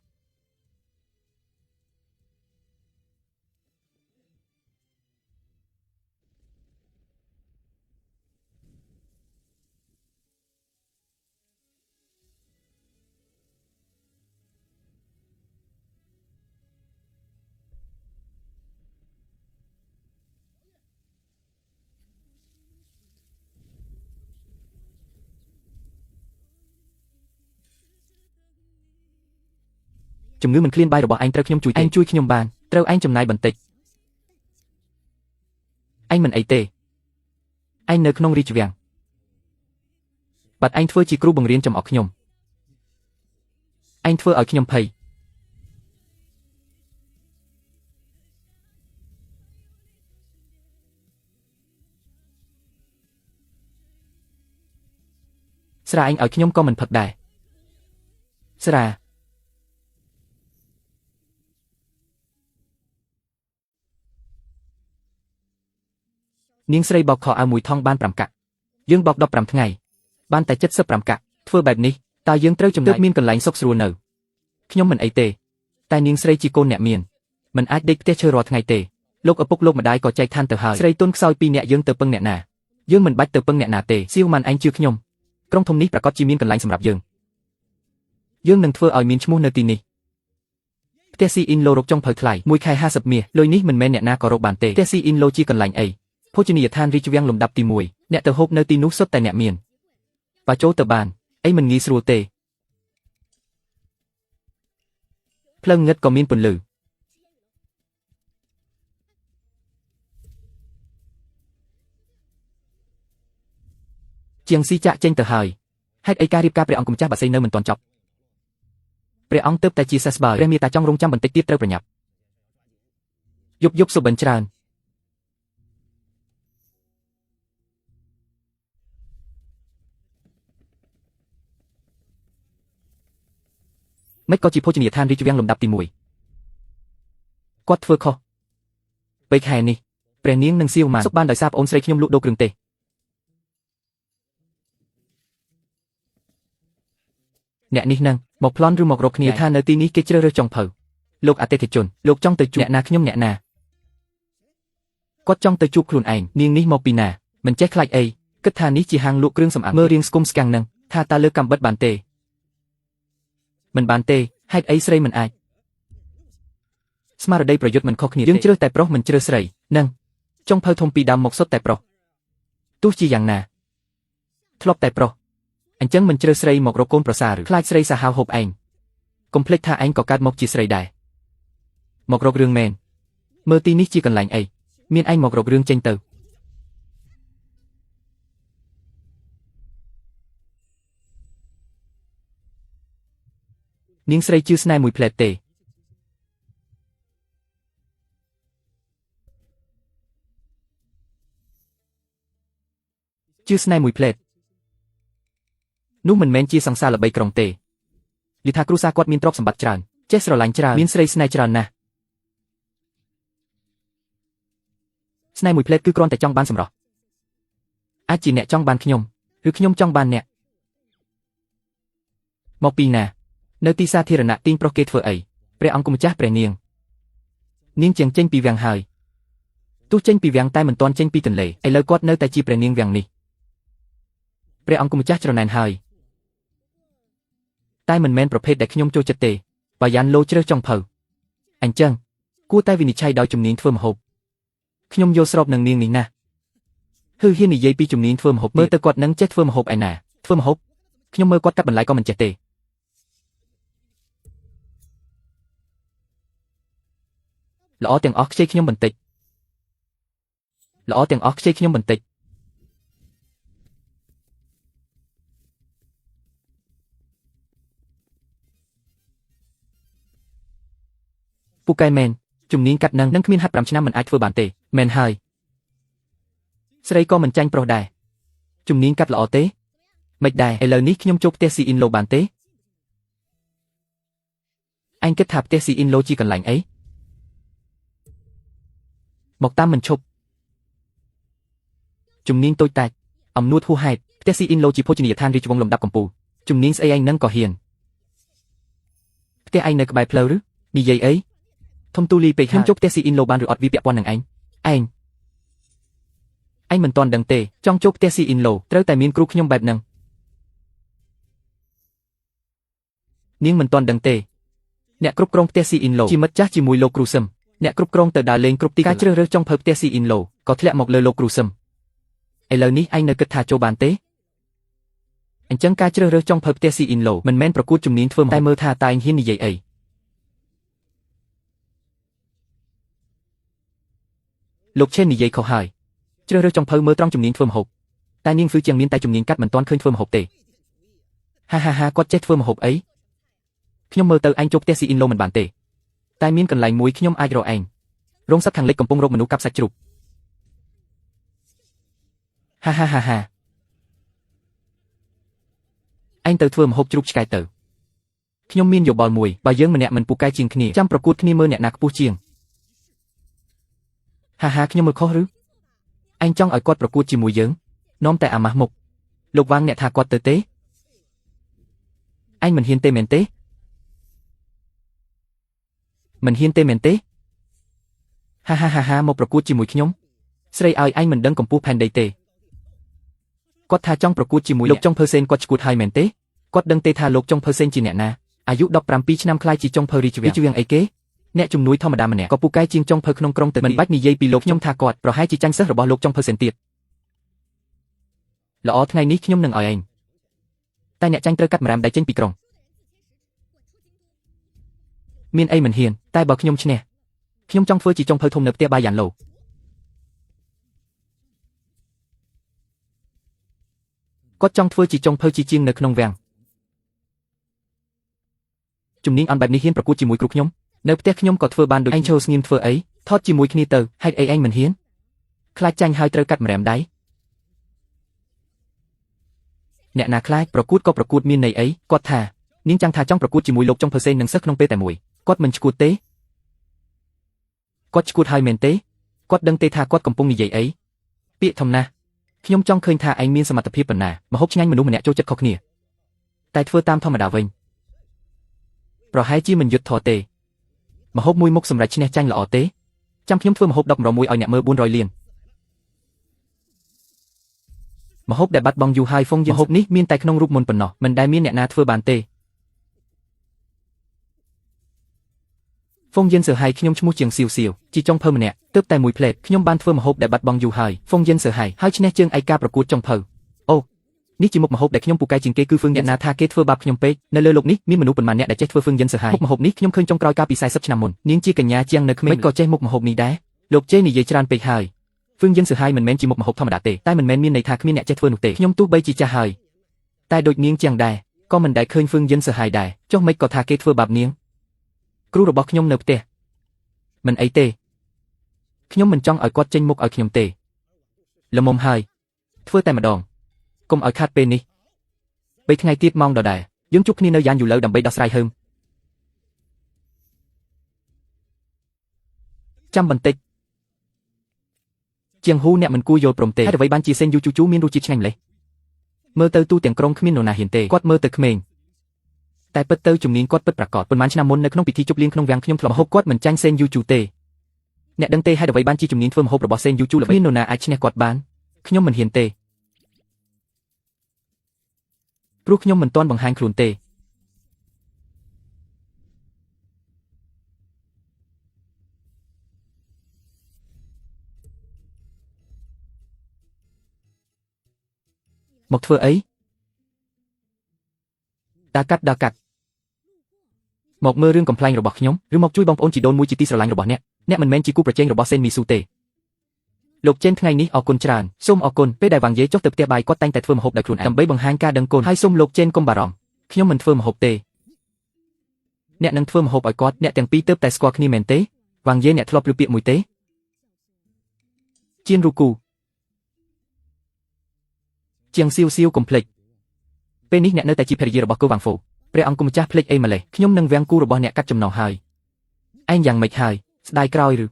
ជំងឺមិនឃ្លានបាយរបស់ឯងត្រូវខ្ញុំជួយឯងជួយខ្ញុំបានត្រូវឯងចំណាយបន្តិចឯងមិនអីទេឯងនៅក្នុងរាជវាំងបាត់ឯងធ្វើជាគ្រូបង្រៀនចំអកខ្ញុំឯងធ្វើឲ្យខ្ញុំភ័យស្រាឯងឲ្យខ្ញុំក៏មិនផឹកដែរស្រានាងស្រីបោកខោអាវមួយថងបាន5កាក់យើងបោក15ថ្ងៃបានតែ75កាក់ធ្វើបែបនេះតើយើងត្រូវចំណាយមានកន្លែងសុខស្រួលនៅខ្ញុំមិនអីទេតែនាងស្រីជាកូនអ្នកមានមិនអាចដេកផ្ទះឈើរាល់ថ្ងៃទេលោកឪពុកលោកម្ដាយក៏ចែកឋានទៅហើយស្រីទុនខ្សោយ2នាក់យើងទៅពឹងអ្នកណាយើងមិនបាច់ទៅពឹងអ្នកណាទេសៀវម៉ាន់ឯងជឿខ្ញុំក្រុងធំនេះប្រកាសជាមានកន្លែងសម្រាប់យើងនឹងធ្វើឲ្យមានឈ្មោះនៅទីនេះផ្ទះស៊ីអ៊ីនឡូរកចុងភៅថ្លៃ1ខែ50មាសលុយនេះមិនមែនអ្នកណាក៏រកបានទេផ្ទះស៊ីអ៊ីនឡូជាកន្លែងអីភោជនីយដ្ឋានរាជវាំងលំដាប់ទី1អ្នកទៅហូបនៅទីនោះសុទ្ធតែអ្នកមានបើចូលទៅបានអីមិនងាយស្រួលទេផ្លូវងឹតក៏មានពន្លឺជាងស៊ីចាក់ចេញទៅហើយហេតុអីការរៀបការព្រះអង្គម្ចាស់បាសីនៅមិនទាន់ចប់ព្រះអង្គទើបតែជាសះស្បើយព្រះមេតាចង់រងចាំបន្តិចទៀតត្រូវប្រញាប់យប់សុបិនច្រើនមិនក៏ជាភោជនីយដ្ឋានរាជវាំងលំដាប់ទី1គាត់ធ្វើខុសពេលខែនេះព្រះនាងនឹងសៀវម៉ានសុខបានដោយសារប្អូនស្រីខ្ញុំលក់ដូរគ្រឿងទេសអ្នកនេះនឹងមកប្លន់ឬមករកគ្នាថានៅទីនេះគេជ្រើសរើសចុងភៅលោកអតិថិជនលោកចង់ទៅជួបអ្នកណាខ្ញុំអ្នកណាគាត់ចង់ទៅជួបខ្លួនឯងនាងនេះមកពីណាមិនចេះខ្លាចអីគិតថានេះជាហាងលក់គ្រឿងសម្អាងមើលរៀងស្គមស្កាំងនឹងថាតើលើកំបិតបានទេមិនបានទេហេតុអីស្រីមិនអាចស្មារតីប្រយុទ្ធមិនខុសគ្នាយើងជ្រើសតែប្រុសមិនជ្រើសស្រីនឹងចុងភៅធំពីដើមមកសុទ្ធតែប្រុសទោះជាយ៉ាងណាធ្លាប់តែប្រុសអញ្ចឹងមិនជ្រើសស្រីមករកកូនប្រសារឬខ្លាចស្រីសាហាវហូបឯងកុំភ្លេចថាឯងក៏កើតមកជាស្រីដែរមករករឿងមែនមើលទីនេះជាកន្លែងអីមានឯងមករករឿងចេញទៅនាងស្រីជឿស្នេហ៍មួយផ្លែតទេជឿស្នេហ៍មួយផ្លែតនោះមិនមែនជាសង្សារល្បីក្រុងទេនិយាយថាគ្រួសារគាត់មានទ្រព្យសម្បត្តិច្រើនចេះស្រឡាញ់ច្រើនមានស្រីស្នេហ៍ច្រើនណាស់ស្នេហ៍មួយផ្លែតគឺគ្រាន់តែចង់បានសម្រស់អាចជាអ្នកចង់បានខ្ញុំឬខ្ញុំចង់បានអ្នកមកពីណានៅទីសាធារណៈទាញប្រុសគេធ្វើអីព្រះអង្គម្ចាស់ព្រះនាងជាងចេញពីវាំងហើយទោះចេញពីវាំងតែមិនទាន់ចេញពីទន្លេឥឡូវគាត់នៅតែជាព្រះនាងវាំងនេះព្រះអង្គម្ចាស់ច្រណែនហើយតែមិនមែនប្រភេទដែលខ្ញុំចូលចិត្តទេបើយ៉ាន់ឡូជ្រើសចុងភៅអញ្ចឹងគួរតែវិនិច្ឆ័យដោយជំនាញធ្វើម្ហូបខ្ញុំយល់ស្របនឹងនាងនេះណាស់ហ៊ាននិយាយពីជំនាញធ្វើម្ហូបមើលទៅគាត់នឹងចេះធ្វើម្ហូបឯណាធ្វើម្ហូបខ្ញុំមើលគាត់កាត់បន្លែក៏មិនចេះទេល្អទាំងអស់ខ្ចីខ្ញុំបន្តិចល្អទាំងអស់ខ្ចីខ្ញុំបន្តិចពូកែមែនជំនាញកាត់នឹងគ្មានហាត់5ឆ្នាំមិនអាចធ្វើបានទេមែនហើយស្រីក៏មិនចាញ់ប្រុសដែរ ជំនាញកាត់ល្អទេមិនដែរឥឡូវនេះខ្ញុំចូលផ្ទះស៊ីអ៊ីនឡូបានទេអញគិតថាផ្ទះស៊ីអ៊ីនឡូជាកន្លែងអីមកតាមមិនឈប់ជំនាញតូចតាចអំនួតហួសហេតុផ្ទះស៊ីអ៊ីនឡូជាភោជនីយដ្ឋានរាជវង្សលំដាប់កំពូលជំនាញស្អីឯងនឹងក៏ហ៊ានផ្ទះឯងនៅក្បែរផ្លូវឬនិយាយអីធំទូលីពេកខ្ញុំចូលផ្ទះស៊ីអ៊ីនឡូបានឬអត់វាពាក់ព័ន្ធនឹងឯងមិនទាន់ដឹងទេចង់ចូលផ្ទះស៊ីអ៊ីនឡូត្រូវតែមានគ្រូខ្ញុំបែបហ្នឹងនាងមិនទាន់ដឹងទេអ្នកគ្រប់គ្រងផ្ទះស៊ីអ៊ីនឡូជាមិត្តចាស់ជាមួយលោកគ្រូសឹមអ្នកគ្រប់គ្រងទៅដើរលេងគ្រប់ទីការជ្រើសរើសចុងភៅផ្ទះស៊ីអ៊ីនឡូក៏ធ្លាក់មកលើលោកគ្រូសឹមឥឡូវនេះឯងនៅគិតថាចូលបានទេអញ្ចឹងការជ្រើសរើសចុងភៅផ្ទះស៊ីអ៊ីនឡូមិនមែនប្រកួតជំនាញធ្វើតែមើលថាតើឯងហ៊ាននិយាយអីលោកឆេននិយាយខុសហើយជ្រើសរើសចុងភៅមើលត្រង់ជំនាញធ្វើម្ហូបតែនាងហ្វឺជាងមានតែជំនាញកាត់មិនទាន់ឃើញធ្វើម្ហូបទេហាគាត់ចេះធ្វើម្ហូបអីខ្ញុំមើលទៅឯងចូលផ្ទះស៊ីអ៊ីនឡូមិនបានទេតែមានកន្លែងមួយខ្ញុំអាចរកឯងរោងសត្វខាងលិចកំពុងរកមនុស្សកាប់សាច់ជ្រូកហាឯងទៅធ្វើម្ហូបជ្រូកឆ្កែទៅខ្ញុំមានយោបល់មួយបើយើងម្នាក់មិនពូកែជាងគ្នាចាំប្រកួតគ្នាមើលអ្នកណាខ្ពស់ជាងខ្ញុំមើលខុសឬឯងចង់ឲ្យគាត់ប្រកួតជាមួយយើងនាំតែអាម៉ាស់មុខលោកវាងអ្នកថាគាត់ទៅទេឯងមិនហ៊ានទេមែនទេមិនហ៊ានទេមែនទេមកប្រកួតជាមួយខ្ញុំស្រីឲ្យឯងមិនដឹងកម្ពស់ផែនដីទេគាត់ថាចង់ប្រកួតជាមួយលោកចុងភើសេនគាត់ឈួតហើយមែនទេគាត់ដឹងទេថាលោកចុងភើសេនជាអ្នកណាអាយុ17ឆ្នាំខ្លាយជាចុងភើរាជវាំងអីគេអ្នកជំនួយធម្មតាម្នាក់ក៏ពូកែជាងចុងភើក្នុងក្រុងទៅមិនបាច់និយាយពីលោកខ្ញុំថាគាត់ប្រហែលជាចាញ់សិស្សរបស់លោកចុងភើសេនទៀតល្អថ្ងៃនេះខ្ញុំនឹងឲ្យឯងតែអ្នកចាញ់ត្រូវកាត់ម្រាមដៃចេញពីក្រុងមានអីមិនហ៊ានតែបើខ្ញុំឈ្នះខ្ញុំចង់ធ្វើជាចុងភៅធំនៅផ្ទះបាយយ៉ានឡូគាត់ចង់ធ្វើជាចុងភៅជាងនៅក្នុងវាំងជំនាញអន់បែបនេះហ៊ានប្រកួតជាមួយគ្រូខ្ញុំនៅផ្ទះខ្ញុំក៏ធ្វើបានដូចឯងឈរស្ងៀមធ្វើអីថតជាមួយគ្នាទៅហេតុអីឯងមិនហ៊ានខ្លាចចាញ់ហើយត្រូវកាត់ម្រាមដៃអ្នកណាខ្លាចប្រកួតក៏ប្រកួតមានន័យអីគាត់ថានាងចាំងថាចង់ប្រកួតជាមួយលោកចុងភើសេននឹងសិស្សក្នុងពេលតែមួយគាត់មិនឈួតទេគាត់ឈួតហើយមែនទេគាត់ដឹងទេថាគាត់កំពុងនិយាយអីពាក្យធំណាស់ខ្ញុំចង់ឃើញថាឯងមានសមត្ថភាពប៉ុណ្ណាម្ហូបឆ្ងាញ់មនុស្សម្នាក់ចូលចិត្តខុសគ្នាតែធ្វើតាមធម្មតាវិញប្រហែលជាមិនយុត្តិធម៌ទេម្ហូបមួយមុខសម្រាប់ឈ្នះចាញ់ល្អទេចាំខ្ញុំធ្វើម្ហូប10មួយឲ្យអ្នកមើល400លានម្ហូបដែលបាត់បង់យូរហើយហ្វុងយិនម្ហូបនេះមានតែក្នុងរូបមន្តប៉ុណ្ណោះមិនដែលមានអ្នកណាធ្វើបានទេហ្វុងយិនសើហៃខ្ញុំឈ្មោះជាងសៀវជាចុងភៅម្នាក់ទើបតែមួយផ្លេតខ្ញុំបានធ្វើម្ហូបដែលបាត់បង់យូរហើយហ្វុងយិនសើហៃហើយឈ្នះជើងឯការប្រកួតចុងភៅអូនេះជាមុខម្ហូបដែលខ្ញុំពូកែជាងគេគឺហ្វឹងយិនណាថាគេធ្វើបាបខ្ញុំពេកនៅលើលោកនេះមានមនុស្សប៉ុន្មានអ្នកដែលចេះធ្វើហ្វឹងយិនសើហៃមុខម្ហូបនេះខ្ញុំឃើញចុងក្រោយកាលពី40ឆ្នាំមុននាងជាកញ្ញាជាងនៅក្មេងក៏ចេះមុខម្ហូបនេះដែរលោកជេនិយាយច្រើនពេកហើយហ្វឹងយិនសើហៃមិនមែនជាមុខម្ហូបធម្មតាទេតែមិនមែនមានន័យថាគ្មានអ្នកចេះធ្វើនោះទេខ្ញុំទោះបីជាចាស់ហើយតែដូចនាងជាងដែរក៏មិនដែលឃើញហ្វឹងយិនសើហៃដែរចុះមិនក៏ថាគេធ្វើបាបនាងគ្រូរបស់ខ្ញុំនៅផ្ទះមិនអីទេខ្ញុំមិនចង់ឲ្យគាត់ចេញមុខឲ្យខ្ញុំទេល្មមហើយធ្វើតែម្ដងកុំឲ្យខាត់ពេលនេះ3ថ្ងៃទៀតម៉ោងដដែលយើងជួបគ្នានៅយ៉ានយូឡូដើម្បីដោះស្រាយហើមចាំបន្តិចជាងហ៊ូអ្នកមិនគួរយល់ព្រមទេហេតុអ្វីបានជាសេនយូជូជូមានរសជាតិឆ្ងាញ់ម្ល៉េះមើលទៅទូទាំងក្រុងគ្មាននរណាហ៊ានទេគាត់មើលទៅក្មេងតែពិតទៅជំនាញគាត់ពិតប្រាកដប៉ុន្មានឆ្នាំមុននៅក្នុងពិធីជប់លៀងក្នុងវាំងខ្ញុំធ្លាប់ហូបគាត់មិនចាញ់សេនយូជូទេអ្នកដឹងទេហេតុអ្វីបានជាជំនាញធ្វើម្ហូបរបស់សេនយូជូល្បីគ្មាននរណាអាចឈ្នះគាត់បានខ្ញុំមិនហ៊ានទេព្រោះខ្ញុំមិនទាន់បង្ហាញខ្លួនទេមកធ្វើអីដាកាត់មកមើលរឿងកំ pl ែងរបស់ខ្ញុំឬមកជួយបងប្អូនជីដូនមួយជាទីស្រឡាញ់របស់អ្នកមិនមែនជាគូប្រជែងរបស់សេនមីស៊ូទេលោកចេនថ្ងៃនេះអរគុណច្រើនសូមអរគុណពេលដែលវ៉ាងយេចុះទៅផ្ទះបាយគាត់តែងតែធ្វើម្ហូបដោយខ្លួនឯងដើម្បីបង្ហាញការដឹងគុណហើយសូមលោកចេនកុំបារម្ភខ្ញុំមិនធ្វើម្ហូបទេអ្នកនឹងធ្វើម្ហូបឲ្យគាត់អ្នកទាំងពីរទើបតែស្គាល់គ្នាមែនទេវ៉ាងយេអ្នកធ្លាប់ឮពាក្យមួយទេជៀនរូគូ ជាងស៊ីវកុំភ្លេចពេលនេះអ្នកនៅតែជាភរិយារបស់គូវ៉ាងហ្វូព្រះអង្គគុំម្ចាស់ភ្លេចអីម្លេះខ្ញុំនឹងវាំងគូរបស់អ្នកកាត់ចំណងហើយឯងយ៉ាងម៉េចហើយស្ដាយក្រោយឬ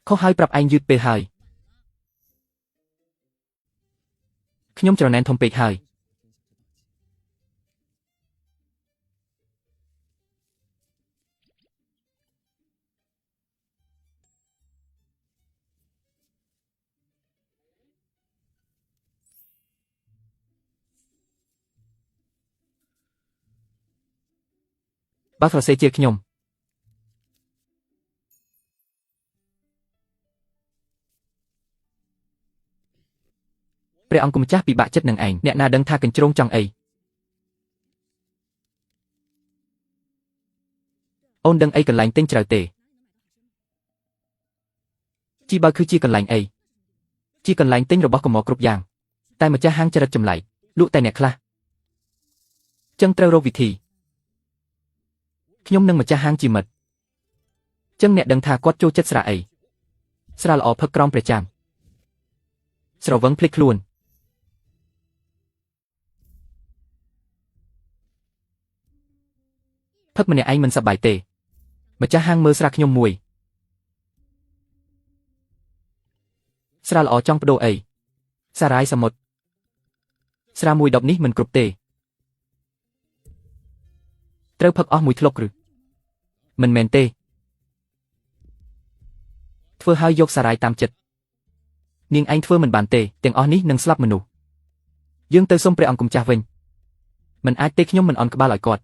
ខុសហើយប្រាប់ឯងយឺតពេលហើយខ្ញុំច្រណែនធំពេកហើយបើសរសេរជាខ្ញុំព្រះអង្គគុំម្ចាស់ពិបាកចិត្តនឹងឯងអ្នកណាដឹងថាកញ្ជ្រោងចង់អីអូនដឹងអីកន្លែងទិញជ្រៅទេជីបើគឺជាកន្លែងអីជាកន្លែងទិញរបស់កម្រគ្រប់យ៉ាងតែម្ចាស់ហាងចរិតចម្លែកលក់តែអ្នកខ្លះចឹងត្រូវរកវិធីខ្ញុំនឹងម្ចាស់ហាងជាមិត្តចឹងអ្នកដឹងថាគាត់ចូលចិត្តស្រាអីស្រាល្អផឹកក្រោមព្រះច័ន្ទស្រវឹងភ្លេចខ្លួនផឹកម្នាក់ឯងមិនសប្បាយទេម្ចាស់ហាងមើលស្រាខ្ញុំមួយស្រាល្អចង់បដូរអីសារាយសមុទ្រស្រាមួយ10នេះមិនគ្រប់ទេត្រូវផឹកអស់មួយថ្លុកឬមិនមែនទេធ្វើហើយយកសារាយតាមចិត្តនាងឯងធ្វើមិនបានទេទាំងអស់នេះនឹងស្លាប់មនុស្សយើងទៅសុំព្រះអង្គគុំចាស់វិញមិនអាចទេខ្ញុំមិនអន់ក្បាលឲ្យគាត់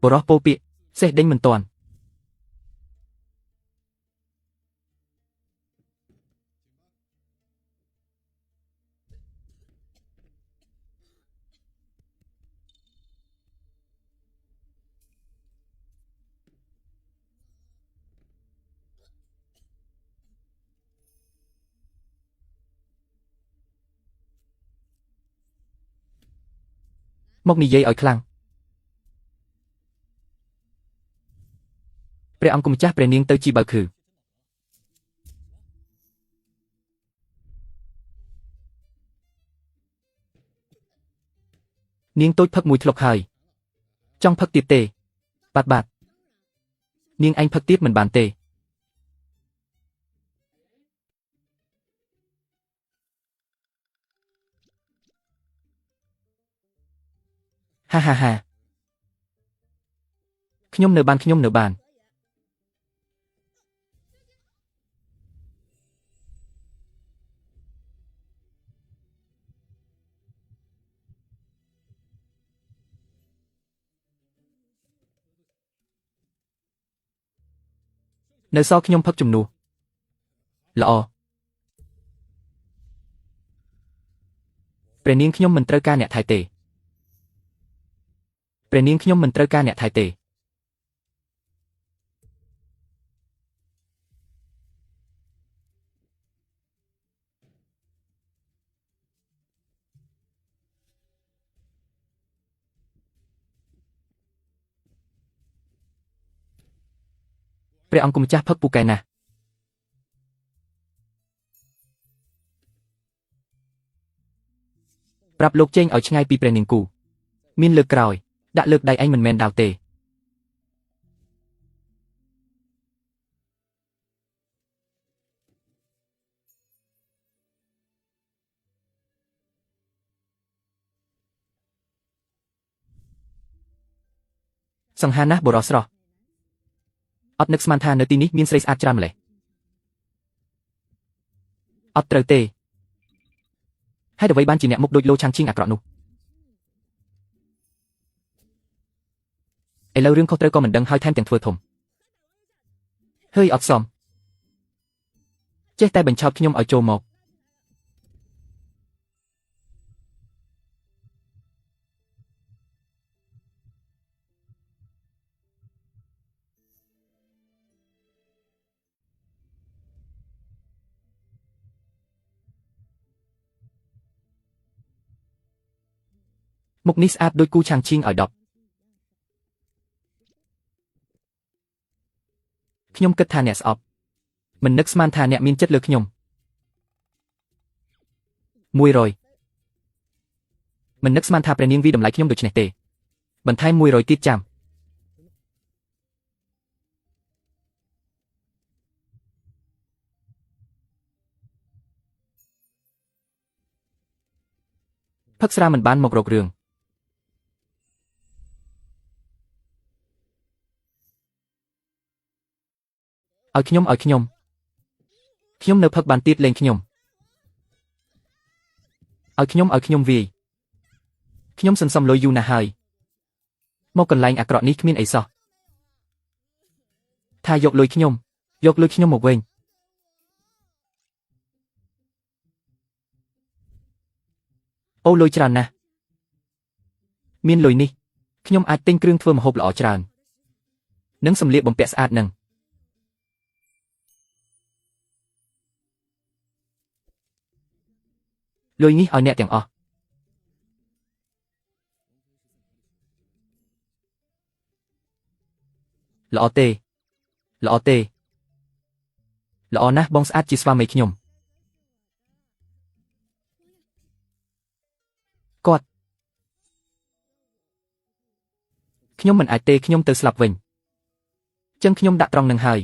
បរោះពោពាកសេះដេញមិនតាន់មកនិយាយឲ្យខ្លាំងព្រះអង្គគុំម្ចាស់ព្រះនាងទៅជីបើខឺនាងតូចផឹកមួយថ្លុកហើយចង់ផឹកទៀតទេបាទនាងឯងផឹកទៀតមិនបានទេហាខ្ញុំនៅបាននៅសល់ខ្ញុំផឹកជំនួសល្អព្រះនាងខ្ញុំមិនត្រូវការអ្នកថៃទេព្រះនាងខ្ញុំមិនត្រូវការអ្នកថៃទេព្រះអង្គគុំម្ចាស់ផឹកពូកែណាស់ប្រាប់លោកចេញឲ្យឆ្ងាយពីព្រះនាងគូមានលើកក្រោយដាក់លើកដៃឯងមិនមែនដាវទេសង្ហាណាស់បរោះស្រស់អត់នឹកស្មានថានៅទីនេះមានស្រីស្អាតច្រើនម្ល៉េះអត់ត្រូវទេហេតុអ្វីបានជាអ្នកមុខដូចលោឆាំងឈីងអាក្រក់នោះឥឡូវរឿងខុសត្រូវក៏មិនដឹងហើយថែមទាំងធ្វើធំហើយអត់សមចេះតែបញ្ឆោតខ្ញុំឲ្យចូលមកមុខនេះស្អាតដូចគូឆាំងឈីងឲ្យ10ខ្ញុំគិតថាអ្នកស្អប់មិននឹកស្មានថាអ្នកមានចិត្តលើខ្ញុំ 100មិននឹកស្មានថាព្រះនាងវិតម្លៃខ្ញុំដូច្នេះទេបន្ថែម100ទៀតចាំផឹកស្រាមិនបានមករករឿងឲ្យខ្ញុំនៅផឹកបានទៀតលេងខ្ញុំឲ្យខ្ញុំវាយខ្ញុំសន្សំលុយយូរណាស់ហើយមកកន្លែងអាក្រក់នេះគ្មានអីសោះថាយកលុយខ្ញុំមកវិញអូលុយច្រើនណាស់មានលុយនេះខ្ញុំអាចទិញគ្រឿងធ្វើម្ហូបល្អច្រើននិងសម្លៀកបំពាក់ស្អាតនឹងលុយនេះឲ្យអ្នកទាំងអស់ល្អទេល្អណាស់បងស្អាតជាស្វាមីខ្ញុំគាត់ខ្ញុំមិនអាចទេខ្ញុំទៅស្លាប់វិញចឹងខ្ញុំដាក់ត្រង់នឹងហើយ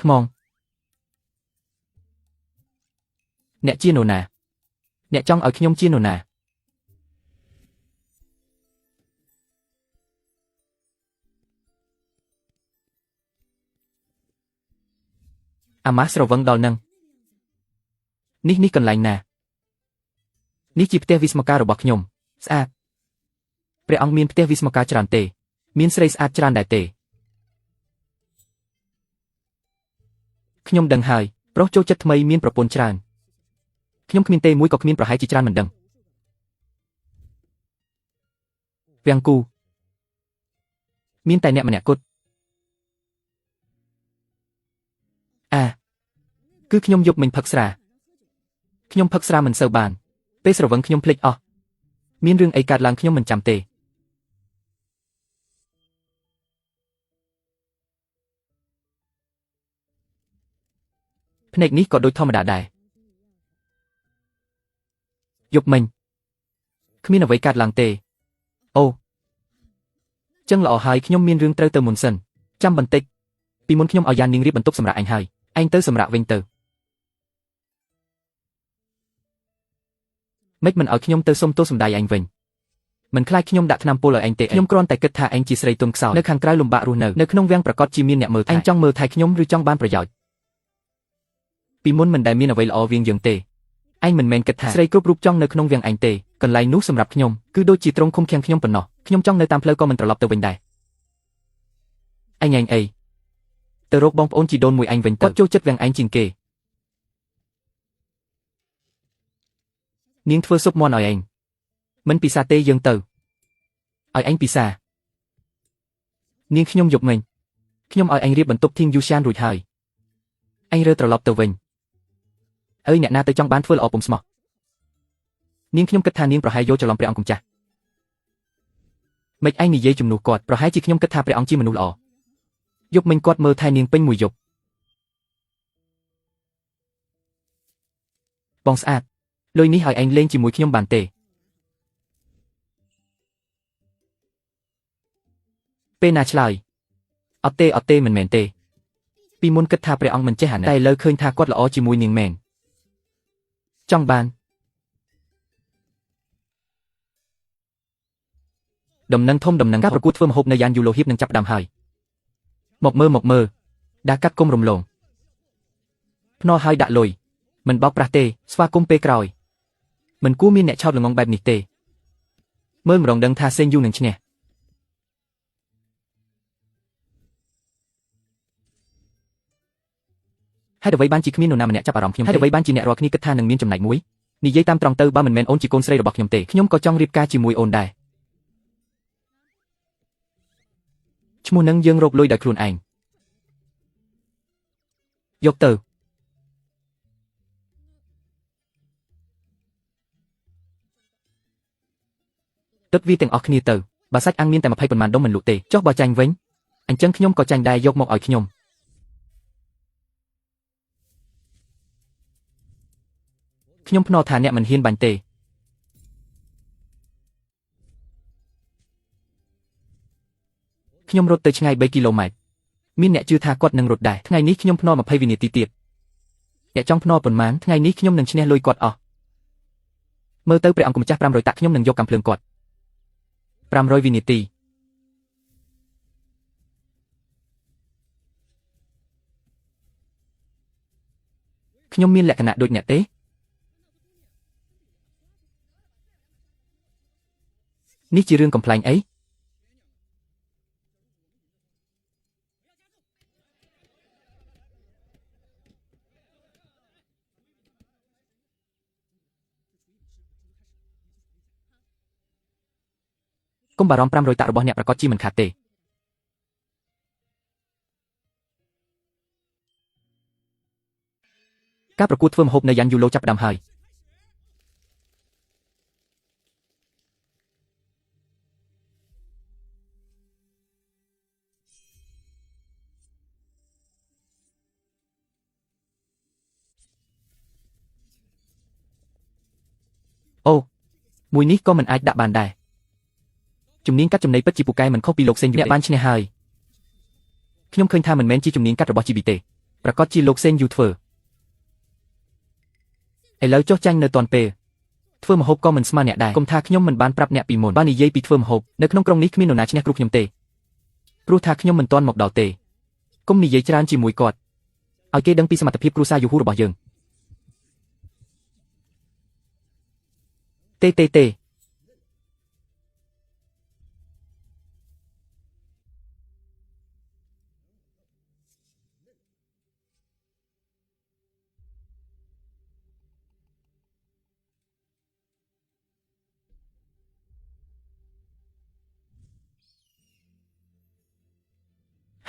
ខ្មងអ្នកជានរណាអ្នកចង់ឲ្យខ្ញុំជានរណាអាម៉ាស់ស្រវឹងដល់នឹងនេះកន្លែងណានេះជាផ្ទះវិស្មការរបស់ខ្ញុំស្អាតព្រះអង្គមានផ្ទះវិស្មការច្រើនទេមានស្រីស្អាតច្រើនដែរទេខ្ញុំដឹងហើយប្រុសចូលចិត្តថ្មីមានប្រពន្ធច្រើនខ្ញុំគ្មានទេមួយក៏គ្មានប្រហែលជាច្រើនមិនដឹងវាំងគូមានតែអ្នកម្នាក់គត់គឺខ្ញុំយកមិញផឹកស្រាខ្ញុំផឹកស្រាមិនសូវបានពេលស្រវឹងខ្ញុំភ្លេចអស់មានរឿងអីកើតឡើងខ្ញុំមិនចាំទេភ្នែកនេះក៏ដូចធម្មតាដែរយប់មិញគ្មានអ្វីកើតឡើងទេអូចឹងល្អហើយខ្ញុំមានរឿងត្រូវទៅមុនសិនចាំបន្តិចពីមុនខ្ញុំឲ្យយ៉ាននាងរៀបបន្ទប់សម្រាប់អញហើយឯងទៅសម្រាប់វិញទៅមិនឲ្យខ្ញុំទៅសុំទោសសម្ដាយឯងវិញមិនខ្លាចខ្ញុំដាក់ថ្នាំពុលឲ្យឯងទេខ្ញុំគ្រាន់តែគិតថាឯងជាស្រីទុនខ្សោយនៅខាងក្រៅលំបាករស់នៅក្នុងវាំងប្រកាសជាមានអ្នកមើលថែឯងចង់មើលថែខ្ញុំឬចង់បានប្រយោជន៍ពីមុនមិនដែលមានអ្វីល្អវាងយើងទេឯងមិនមែនគិតថាស្រីគ្រប់រូបចង់នៅក្នុងវាំងឯងទេកន្លែងនោះសម្រាប់ខ្ញុំគឺដូចជាទ្រង់ឃុំឃាំងខ្ញុំប៉ុណ្ណោះខ្ញុំចង់នៅតាមផ្លូវក៏មិនត្រឡប់ទៅវិញដែរឯងអីទៅរកបងប្អូនជីដូនមួយឯងវិញទៅគាត់ចូលចិត្តវាំងឯងជាងគេនាងធ្វើស៊ុបមាន់ឲ្យឯងមិនពិសាទេយើងទៅឲ្យឯងពិសានាងខ្ញុំយកមិញខ្ញុំឲ្យឯងរៀបបន្ទប់ធីងយូសានរួចហើយឯងរើត្រឡប់ទៅវិញអើយអ្នកណាទៅចង់បានធ្វើល្អពុំស្មោះនាងខ្ញុំគិតថានាងប្រហែលយកច្រឡំព្រះអង្គម្ចាស់មិនឯងនិយាយជំនួសគាត់ប្រហែលជាខ្ញុំគិតថាព្រះអង្គជាមនុស្សល្អយប់មិញគាត់មើលថែនាងពេញមួយយប់បងស្អាតលុយនេះឲ្យឯងលេងជាមួយខ្ញុំបានទេពេលណាឆ្លើយអត់ទេមិនមែនទេពីមុនគិតថាព្រះអង្គមិនចេះអានេះតែឥឡូវឃើញថាគាត់ល្អជាមួយនាងមែនចង់បានដំណឹងធំការប្រកួតធ្វើម្ហូបនៅយ៉ានយូឡូហៀបនឹងចាប់ផ្ដើមហើយមកមើលដាកាត់គុំរំលងភ្នាល់ឲ្យដាក់លុយមិនបោកប្រាស់ទេស្វាគមន៍ពេលក្រោយមិនគួរមានអ្នកឆោតល្ងងបែបនេះទេមើលម្ដងដឹងថាសេងយូនឹងឈ្នះហេតុអ្វីបានជាគ្មាននរណាម្នាក់ចាប់អារម្មណ៍ខ្ញុំហេតុអ្វីបានជាអ្នករាល់គ្នាគិតថានឹងមានចំណែកមួយនិយាយតាមត្រង់ទៅបើមិនមែនអូនជាកូនស្រីរបស់ខ្ញុំទេខ្ញុំក៏ចង់រៀបការជាមួយអូនដែរឈ្មោះនឹងយើងរកលុយដោយខ្លួនឯងយកទៅ ទឹកវាទាំងអស់គ្នាទៅបើសាច់អាំងមានតែ20ប៉ុន្មានដុំមិនលក់ទេចុះបើចាញ់វិញអញ្ចឹងខ្ញុំក៏ចាញ់ដែរយកមកឲ្យខ្ញុំខ្ញុំភ្នាល់ថាអ្នកមិនហ៊ានបាញ់ទេខ្ញុំរត់ទៅឆ្ងាយ3គីឡូម៉ែត្រមានអ្នកជឿថាគាត់នឹងរត់ដែរថ្ងៃនេះខ្ញុំភ្នាល់20វិនាទីទៀតអ្នកចង់ភ្នាល់ប៉ុន្មានថ្ងៃនេះខ្ញុំនឹងឈ្នះលុយគាត់អស់មើលទៅព្រះអង្គម្ចាស់500តាក់ខ្ញុំនឹងយកកាំភ្លើងគាត់500វិនាទីខ្ញុំមានលក្ខណៈដូចអ្នកទេនេះជារឿងកំ pl ែងអីកុំបារម្ភ500តាក់របស់អ្នកប្រកាសជាមិនខាតទេការប្រកួតធ្វើម្ហូបនៅយ៉ាន់យូឡូចាប់ផ្ដើមហើយអូមួយនេះក៏មិនអាចដាក់បានដែរជំនាញកាត់ចំណីពិតជាពូកែមិនខុសពីលោកសេងយូអ្នកបានឈ្នះហើយខ្ញុំឃើញថាមិនមែនជាជំនាញកាត់របស់ជីប៊ីទេប្រកាសជាលោកសេងយូធ្វើឥឡូវចុះចាញ់នៅតាន់ពេលធ្វើម្ហូបក៏មិនស្មើអ្នកដែរកុំថាខ្ញុំមិនបានប្រាប់អ្នកពីមុនបាននិយាយពីធ្វើម្ហូបនៅក្នុងក្រុងនេះគ្មាននរណាឈ្នះគ្រូខ្ញុំទេព្រោះថាខ្ញុំមិនទាន់មកដល់ទេកុំនិយាយច្រើនជាមួយគាត់ឲ្យគេដឹងពីសមត្ថភាពគ្រួសារយូហូរបស់យើងទេ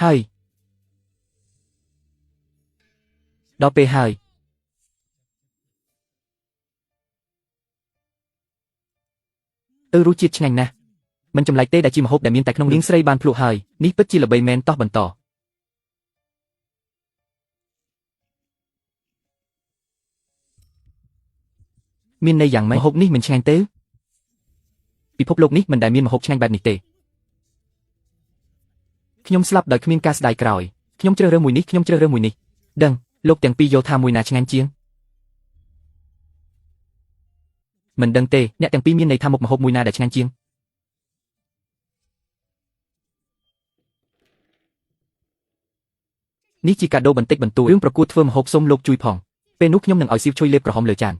ហើយដល់ពេលហើយរសជាតិឆ្ងាញ់ណាស់មិនចម្លែកទេដែលជាម្ហូបដែលមានតែក្នុងនាងស្រីបានភ្លក់ហើយនេះពិតជាល្បីមែនតោះបន្តមានន័យយ៉ាងម៉េចម្ហូបនេះមិនឆ្ងាញ់ទេពិភពលោកនេះមិនដែលមានម្ហូបឆ្ងាញ់បែបនេះទេខ្ញុំស្លាប់ដោយគ្មានការស្ដាយក្រោយខ្ញុំជ្រើសរើសមួយនេះដឹងលោកទាំងពីរយល់ថាមួយណាឆ្ងាញ់ជាងមិនដឹងទេអ្នកទាំងពីរមានន័យថាមុខម្ហូបមួយណាដែលឆ្ងាញ់ជាងនេះជាកាដូបន្តិចបន្តួចរឿងប្រកួតធ្វើម្ហូបសូមលោកជួយផងពេលនោះខ្ញុំនឹងឲ្យសៀវជួយលេបក្រហមលើចាន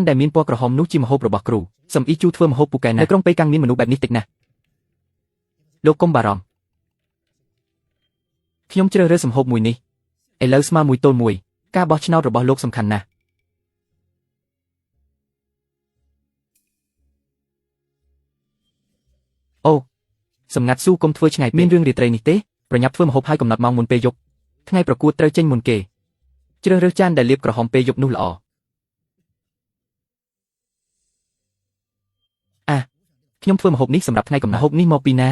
ដែលមានពណ៌ក្រហមនោះជាម្ហូបរបស់គ្រូសំអ៊ីជូធ្វើម្ហូបពូកែណានៅក្រុងប៉េកាំងមានមនុស្សបែបនេះតិចណាស់លោកកុំបារម្ភខ្ញុំជ្រើសរើសម្ហូបមួយនេះឥឡូវស្មើមួយទល់មួយការបោះឆ្នោតរបស់លោកសំខាន់ណាស់អូសម្ងាត់ស៊ូកុំធ្វើឆ្ងាយមានរឿងរាត្រីនេះទេប្រញាប់ធ្វើម្ហូបឲ្យកំណត់ម៉ោងមុនពេលយប់ថ្ងៃប្រកួតត្រូវចេញមុនគេជ្រើសរើសចានដែលលាបក្រហមពេលយប់នោះល្អខ្ញុំធ្វើម្ហូបនេះសម្រាប់ថ្ងៃកំណត់ម្ហូបនេះមកពីណា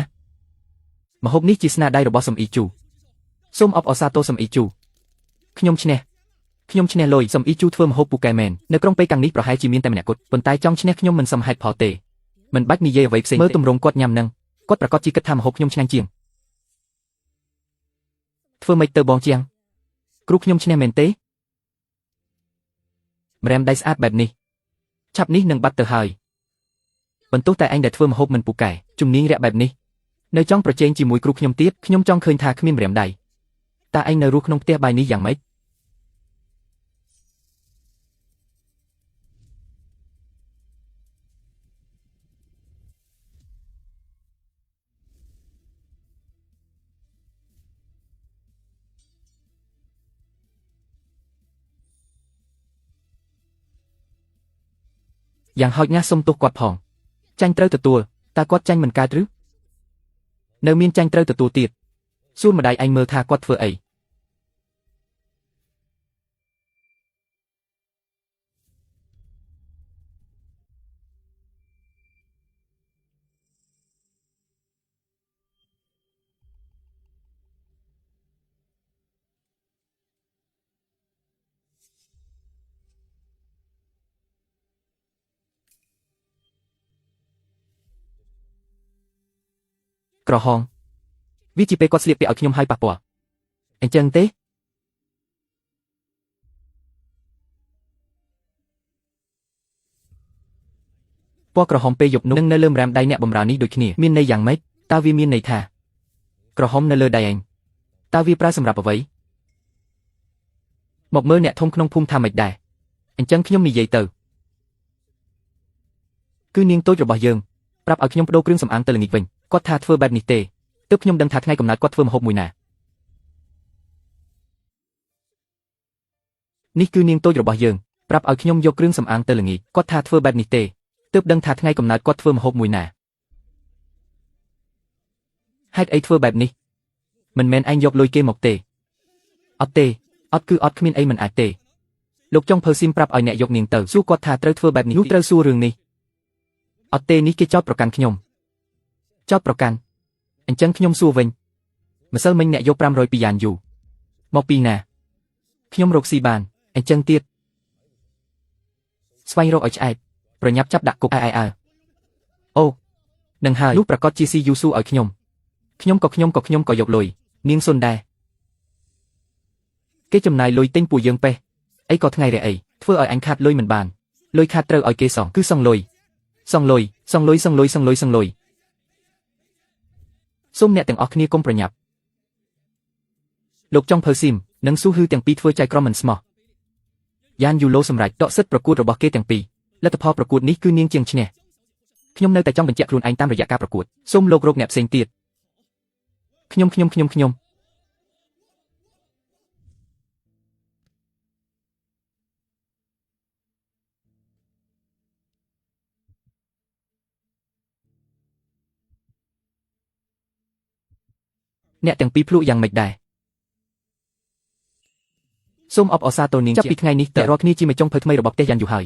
ម្ហូបនេះជាស្នាដៃរបស់សំអ៊ីជូសូមអបអរសាទរសំអ៊ីជូខ្ញុំឈ្នះលុយសំអ៊ីជូធ្វើម្ហូបពូកែមែននៅក្រុងប៉េកាំងនេះប្រហែលជាមានតែម្នាក់គត់ប៉ុន្តែចង់ឈ្នះខ្ញុំមិនសមហេតុផលទេមិនបាច់និយាយអ្វីផ្សេងមើលទម្រង់គាត់ញ៉ាំនឹងគាត់ប្រកាសជាគិតថាម្ហូបខ្ញុំឆ្ងាញ់ជាងធ្វើម៉េចទៅបងជាងគ្រូខ្ញុំឈ្នះមែនទេម្រាមដៃស្អាតបែបនេះឆាប់នេះនឹងបាត់ទៅហើយបន្ទោសតែឯងដែលធ្វើម្ហូបមិនពូកែជំនាញរាក់បែបនេះនៅចង់ប្រជែងជាមួយគ្រូខ្ញុំទៀតខ្ញុំចង់ឃើញថាគ្មានម្រាមដៃតើឯងនៅរស់ក្នុងផ្ទះបាយនេះយ៉ាងម៉េចយ៉ាងហោចណាស់សុំទោសគាត់ផងចាញ់ត្រូវទទួលតើគាត់ចាញ់មិនកើតឬនៅមានចាញ់ត្រូវទទួលទៀតសួរម្ដាយឯងមើលថាគាត់ធ្វើអី ក្រហមវាជាពេលគាត់ស្លៀកពាក់ឲ្យខ្ញុំហើយប៉ះពាល់អញ្ចឹងទេពណ៌ក្រហមពេលយប់នោះនឹងនៅលើម្រាមដៃអ្នកបម្រើនេះដូចគ្នាមានន័យយ៉ាងម៉េចតើវាមានន័យថាក្រហមនៅលើដៃឯងតើវាប្រើសម្រាប់អ្វីមកមើលអ្នកធំក្នុងភូមិថាម៉េចដែរអញ្ចឹងខ្ញុំនិយាយទៅគឺនាងតូចរបស់យើងប្រាប់ឲ្យខ្ញុំបដូរគ្រឿងសម្អាងទៅល្ងាចវិញគាត់ថាធ្វើបែបនេះទេទើបខ្ញុំដឹងថាថ្ងៃកំណើតគាត់ធ្វើម្ហូបមួយណានេះគឺនាងតូចរបស់យើងប្រាប់ឲ្យខ្ញុំយកគ្រឿងសម្អាងទៅល្ងាចគាត់ថាធ្វើបែបនេះទេទើបដឹងថាថ្ងៃកំណើតគាត់ធ្វើម្ហូបមួយណាហេតុអីធ្វើបែបនេះមិនមែនឯងយកលុយគេមកទេអត់ទេអត់គឺអត់គ្មានអីមិនអាចទេលោកចុងភើស៊ីមប្រាប់ឲ្យអ្នកយកនាងទៅសួរគាត់ថាត្រូវធ្វើបែបនេះនោះត្រូវសួររឿងនេះអត់ទេនេះគេចោទប្រកាន់ខ្ញុំចោទប្រកាន់អញ្ចឹងខ្ញុំសួរវិញម្សិលមិញអ្នកយក500ពីយ៉ានយូមកពីណាខ្ញុំរកស៊ីបានអញ្ចឹងទៀតស្វែងរកឲ្យឆ្អែតប្រញាប់ចាប់ដាក់គុកអើអូនឹងហើយនោះប្រកាសជាស៊ីយូស៊ូឲ្យខ្ញុំក៏យកលុយនាងសុនដែរគេចំណាយលុយទិញពួកយើងពេះអីក៏ថ្ងៃរះអីធ្វើឲ្យអញខាតលុយមិនបានលុយខាតត្រូវឲ្យគេសងគឺសងលុយសូមអ្នកទាំងអស់គ្នាកុំប្រញាប់លោកចុងភើស៊ីមនិងស៊ូហ៊ឺទាំងពីរធ្វើចៃក្រមមិនស្មោះយ៉ានយូឡូសម្រេចដកសិទ្ធិប្រកួតរបស់គេទាំងពីរលទ្ធផលប្រកួតនេះគឺនាងជាងឈ្នះខ្ញុំនៅតែចង់បញ្ជាក់ខ្លួនឯងតាមរយៈការប្រកួតសូមលោករកអ្នកផ្សេងទៀតខ្ញុំអ្នកទាំងពីរភ្លក់យ៉ាងម៉េចដែរសូមអបអរសាទរនាងចាប់ពីថ្ងៃនេះតើរាល់គ្នាជាមេចុងភៅថ្មីរបស់ផ្ទះយ៉ានយូហើយ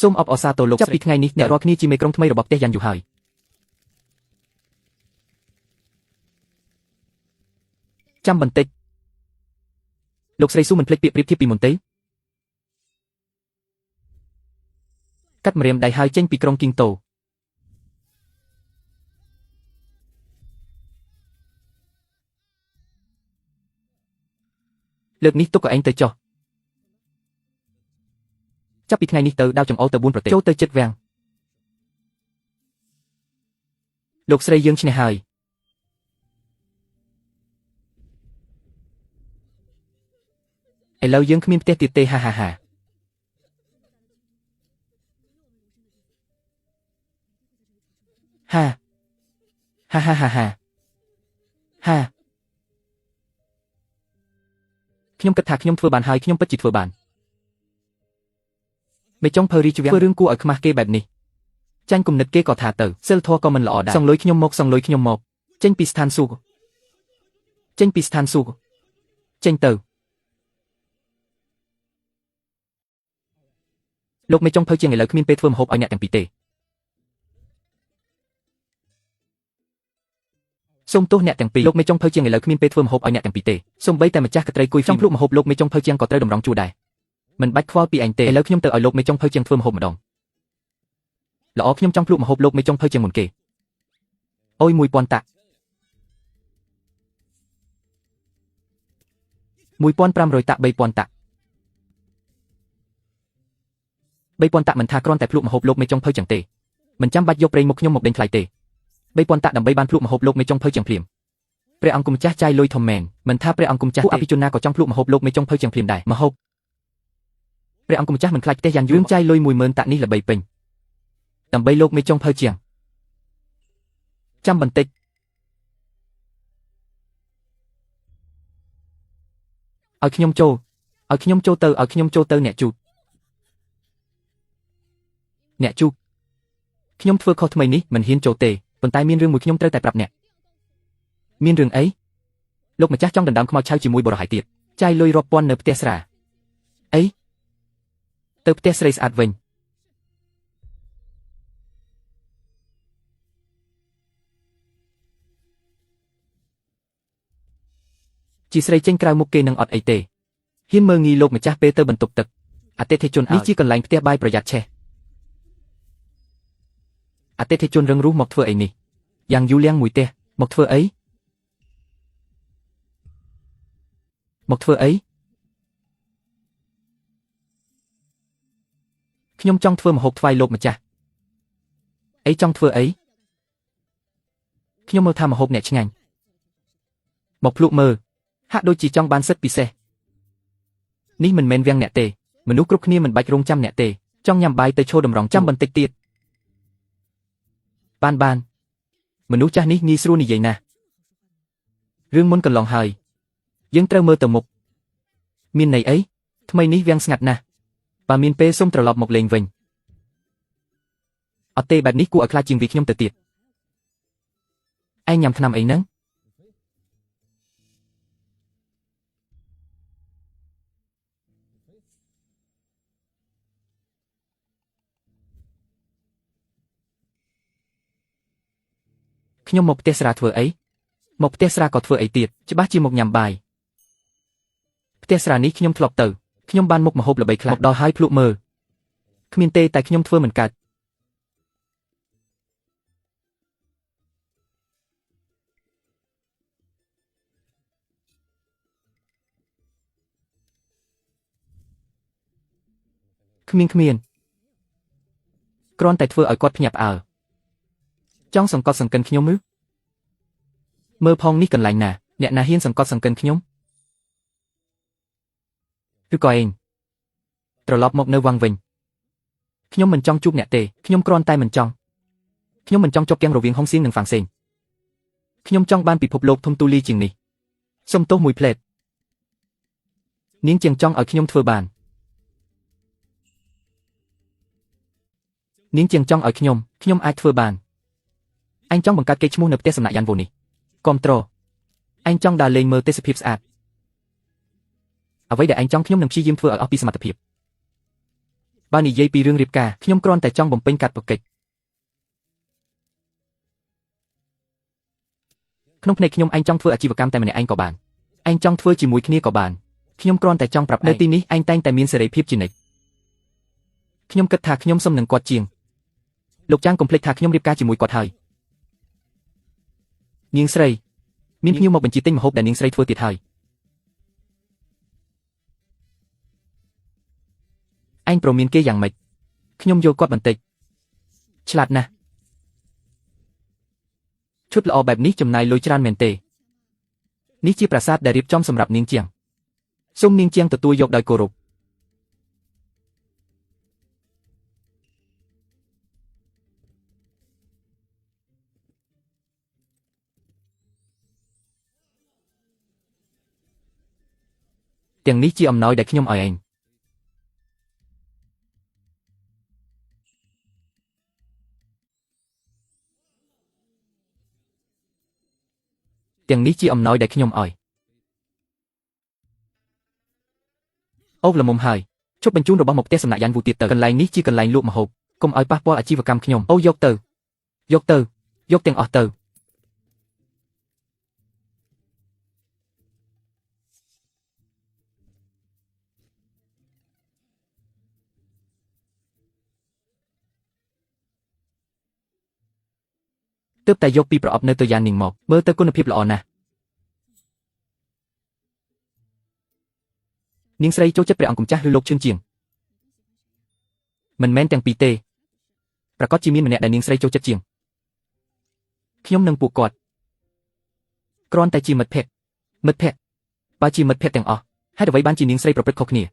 សូមអបអរសាទរលោកចាប់ពីថ្ងៃនេះអ្នករាល់គ្នាជាមេក្រុមថ្មីរបស់ផ្ទះយ៉ានយូហើយចាំបន្តិចលោកស្រីស៊ូមិនភ្លេចពាក្យប្រៀបធៀបពីមុនទេកាត់ម្រាមដៃហើយចេញពីក្រុងគីងតូលើកនេះទុកឲ្យឯងទៅចុះចាប់ពីថ្ងៃនេះទៅដាវចង្អុលទៅ4ប្រទេសចូលទៅចិត្តវាំងលោកស្រីយើងឈ្នះហើយឥឡូវយើងគ្មានផ្ទះទៀតទេហាហាខ្ញុំគិតថាខ្ញុំធ្វើបានហើយខ្ញុំពិតជាធ្វើបានមេចុងភើរីជវាំងធ្វើរឿងគួរឲ្យខ្មាស់គេបែបនេះចាញ់គំនិតគេក៏ថាទៅសិលធម៌ក៏មិនល្អដែរសងលុយខ្ញុំមកចេញពីស្ថានសួគ៌ចេញទៅលោកមេចុងភើជាងឥឡូវគ្មានពេលធ្វើម្ហូបឲ្យអ្នកទាំងពីរទេសូមទោសអ្នកទាំងពីរលោកមេចុងភើជាងឥឡូវគ្មានពេលធ្វើម្ហូបឲ្យអ្នកទាំងពីរទេសូម្បីតែម្ចាស់កត្រីគួយចង់ភ្លុកម្ហូបលោកមេចុងភើជាងក៏ត្រូវតម្រង់ជួរដែរមិនបាច់ខ្វល់ពីឯងទេឥឡូវខ្ញុំទៅឲ្យលោកមេចុងភើជាងធ្វើម្ហូបម្ដងល្អខ្ញុំចង់ភ្លុកម្ហូបលោកមេចុងភើជាងមុនគេអូយ1000 តាក់1500 តាក់3000 តាក់3000 តាក់មិនថាគ្រាន់តែភ្លុកម្ហូបលោកមេចុងភើចឹងទេមិនចាំបាច់យកប្រេងមុខខ្ញុំមកដេញថ្លៃទេ3000 តាក់ដើម្បីបានភ្លុកម្ហូបលោកមេចុងភើចឹងភ្លាមព្រះអង្គម្ចាស់ចាយលុយធំមែនមិនថាព្រះអង្គម្ចាស់អភិជនណាក៏ចង់ភ្លុកម្ហូបលោកមេចុងភើចឹងភ្លាមដែរម្ហូបព្រះអង្គម្ចាស់មិនខ្លាចផ្ទះយ៉ានយូចាយលុយ10000 តាក់នេះល្បីពេញដើម្បីលោកមេចុងភើជាងចាំបន្តិចឲ្យខ្ញុំចូលទៅអ្នកជូតខ្ញុំធ្វើខុសថ្មីនេះមិនហ៊ានចូលទេប៉ុន្តែមានរឿងមួយខ្ញុំត្រូវតែប្រាប់អ្នកមានរឿងអីលោកម្ចាស់ចង់ដណ្ដើមខ្មោចឆៅជាមួយបរិហាយទៀតចាយលុយរាប់ពាន់នៅផ្ទះស្រាអីទៅផ្ទះស្រីស្អាតវិញជាស្រីចេញក្រៅមុខគេនឹងអត់អីទេហ៊ានមើងងាយលោកម្ចាស់ពេលទៅបន្ទប់ទឹក អតិថិជននេះជាកន្លែងផ្ទះបាយប្រយ័ត្នឆេះអតិថិជនរឹងរូសមកធ្វើអីនេះយ៉ាងយូរលាំងមួយទេមកធ្វើអីខ្ញុំចង់ធ្វើម្ហូបថ្វាយលោកម្ចាស់អីចង់ធ្វើអីខ្ញុំមើលថាម្ហូបអ្នកឆ្ងាញ់មកភ្លក់មើលហាក់ដូចជាចង់បានសិទ្ធិពិសេសនេះមិនមែនវាំងអ្នកទេមនុស្សគ្រប់គ្នាមិនបាច់រងចាំអ្នកទេចង់ញ៉ាំបាយទៅឈរតម្រង់ចាំបន្តិចទៀតបានមនុស្សចាស់នេះងាយស្រួលនិយាយណាស់រឿងមុនកន្លងហើយយើងត្រូវមើលទៅមុខមានន័យអីថ្មីនេះវាំងស្ងាត់ណាស់បើមានពេលសុំត្រឡប់មកលេងវិញអត់ទេបែបនេះគួរឲ្យខ្លាចជាងវាខ្ញុំទៅទៀតឯងញ៉ាំថ្នាំអីហ្នឹងខ្ញុំមកផ្ទះស្រាធ្វើអីមកផ្ទះស្រាក៏ធ្វើអីទៀតច្បាស់ជាមកញ៉ាំបាយផ្ទះស្រានេះខ្ញុំធ្លាប់ទៅខ្ញុំបានមុខម្ហូបល្បីខ្លះមកដល់ហើយភ្លក់មើលគ្មានទេតែខ្ញុំធ្វើមិនកើតគ្មានគ្រាន់តែធ្វើឲ្យគាត់ភ្ញាក់ផ្អើលចង់សង្កត់សង្កិនខ្ញុំឬមើលផងនេះកន្លែងណាអ្នកណាហ៊ានសង្កត់សង្កិនខ្ញុំឬក៏ឯងត្រឡប់មកនៅវាំងវិញខ្ញុំមិនចង់ជួបអ្នកទេខ្ញុំគ្រាន់តែមិនចង់ខ្ញុំមិនចង់ជាប់គាំងរវាងហុងសៀងនិងហ្វាំងសេងខ្ញុំចង់បានពិភពលោកធំទូលាយជាងនេះសុំទោសមួយផ្លេតនាងជាងចង់ឲ្យខ្ញុំធ្វើបាននាងជាងចង់ឲ្យខ្ញុំអាចធ្វើបានអញចង់បង្កើតកេរ្តិ៍ឈ្មោះនៅផ្ទះសំណាក់យ៉ាន់វូនេះគាំទ្រអញចង់ដើរលេងមើលទេសភាពស្អាតអ្វីដែលអញចង់ខ្ញុំនឹងព្យាយាមធ្វើឲ្យអស់ពីសមត្ថភាពបើនិយាយពីរឿងរៀបការខ្ញុំគ្រាន់តែចង់បំពេញកាតព្វកិច្ចក្នុងភ្នែកខ្ញុំអញចង់ធ្វើអាជីវកម្មតែម្នាក់ឯងក៏បានអញចង់ធ្វើជាមួយគ្នាក៏បានខ្ញុំគ្រាន់តែចង់ប្រាប់នៅទីនេះអញតែងតែមានសេរីភាពជានិច្ចខ្ញុំគិតថាខ្ញុំសមនឹងគាត់ជាងលោកចាងកុំភ្លេចថាខ្ញុំរៀបការជាមួយគាត់ហើយនាងស្រីមានភ្ញៀវមកបញ្ជាទិញម្ហូបដែលនាងស្រីធ្វើទៀតហើយឯងប្រមានគេយ៉ាងម៉េចខ្ញុំយកគាត់បន្តិចឆ្លាតណាស់ឈុតល្អបែបនេះចំណាយលុយច្រើនមែនទេនេះជាប្រាសាទដែលរៀបចំសម្រាប់នាងជាងសូមនាងជាងទទួលយកដោយគោរពទាំងនេះជាអំណោយដែលខ្ញុំឲ្យឯងទាំងនេះជាអំណោយដែលខ្ញុំឲ្យអូវល្មមហើយជប់បញ្ជូនរបស់មកផ្ទះសំណាក់យ៉ាន់វូទៀតទៅកន្លែងនេះជាកន្លែងលក់ម្ហូបកុំឲ្យប៉ះពាល់អាជីវកម្មខ្ញុំអូយកទាំងអស់ទៅទើបតែយកពីប្រអប់នៅទៅយ៉ាននាងមកមើលទៅគុណភាពល្អណាស់នាងស្រីចូលចិត្តព្រះអង្គម្ចាស់ឬលោកឈឿនជាងមិនមែនទាំងពីរទេប្រកាសជាមានម្នាក់ដែលនាងស្រីចូលចិត្តជាងខ្ញុំនឹងពួកគាត់គ្រាន់តែជាមិត្តភក្តិបើជាមិត្តភក្តិទាំងអស់ហេតុអ្វីបានជានាងស្រីប្រព្រឹត្តខុសគ្នា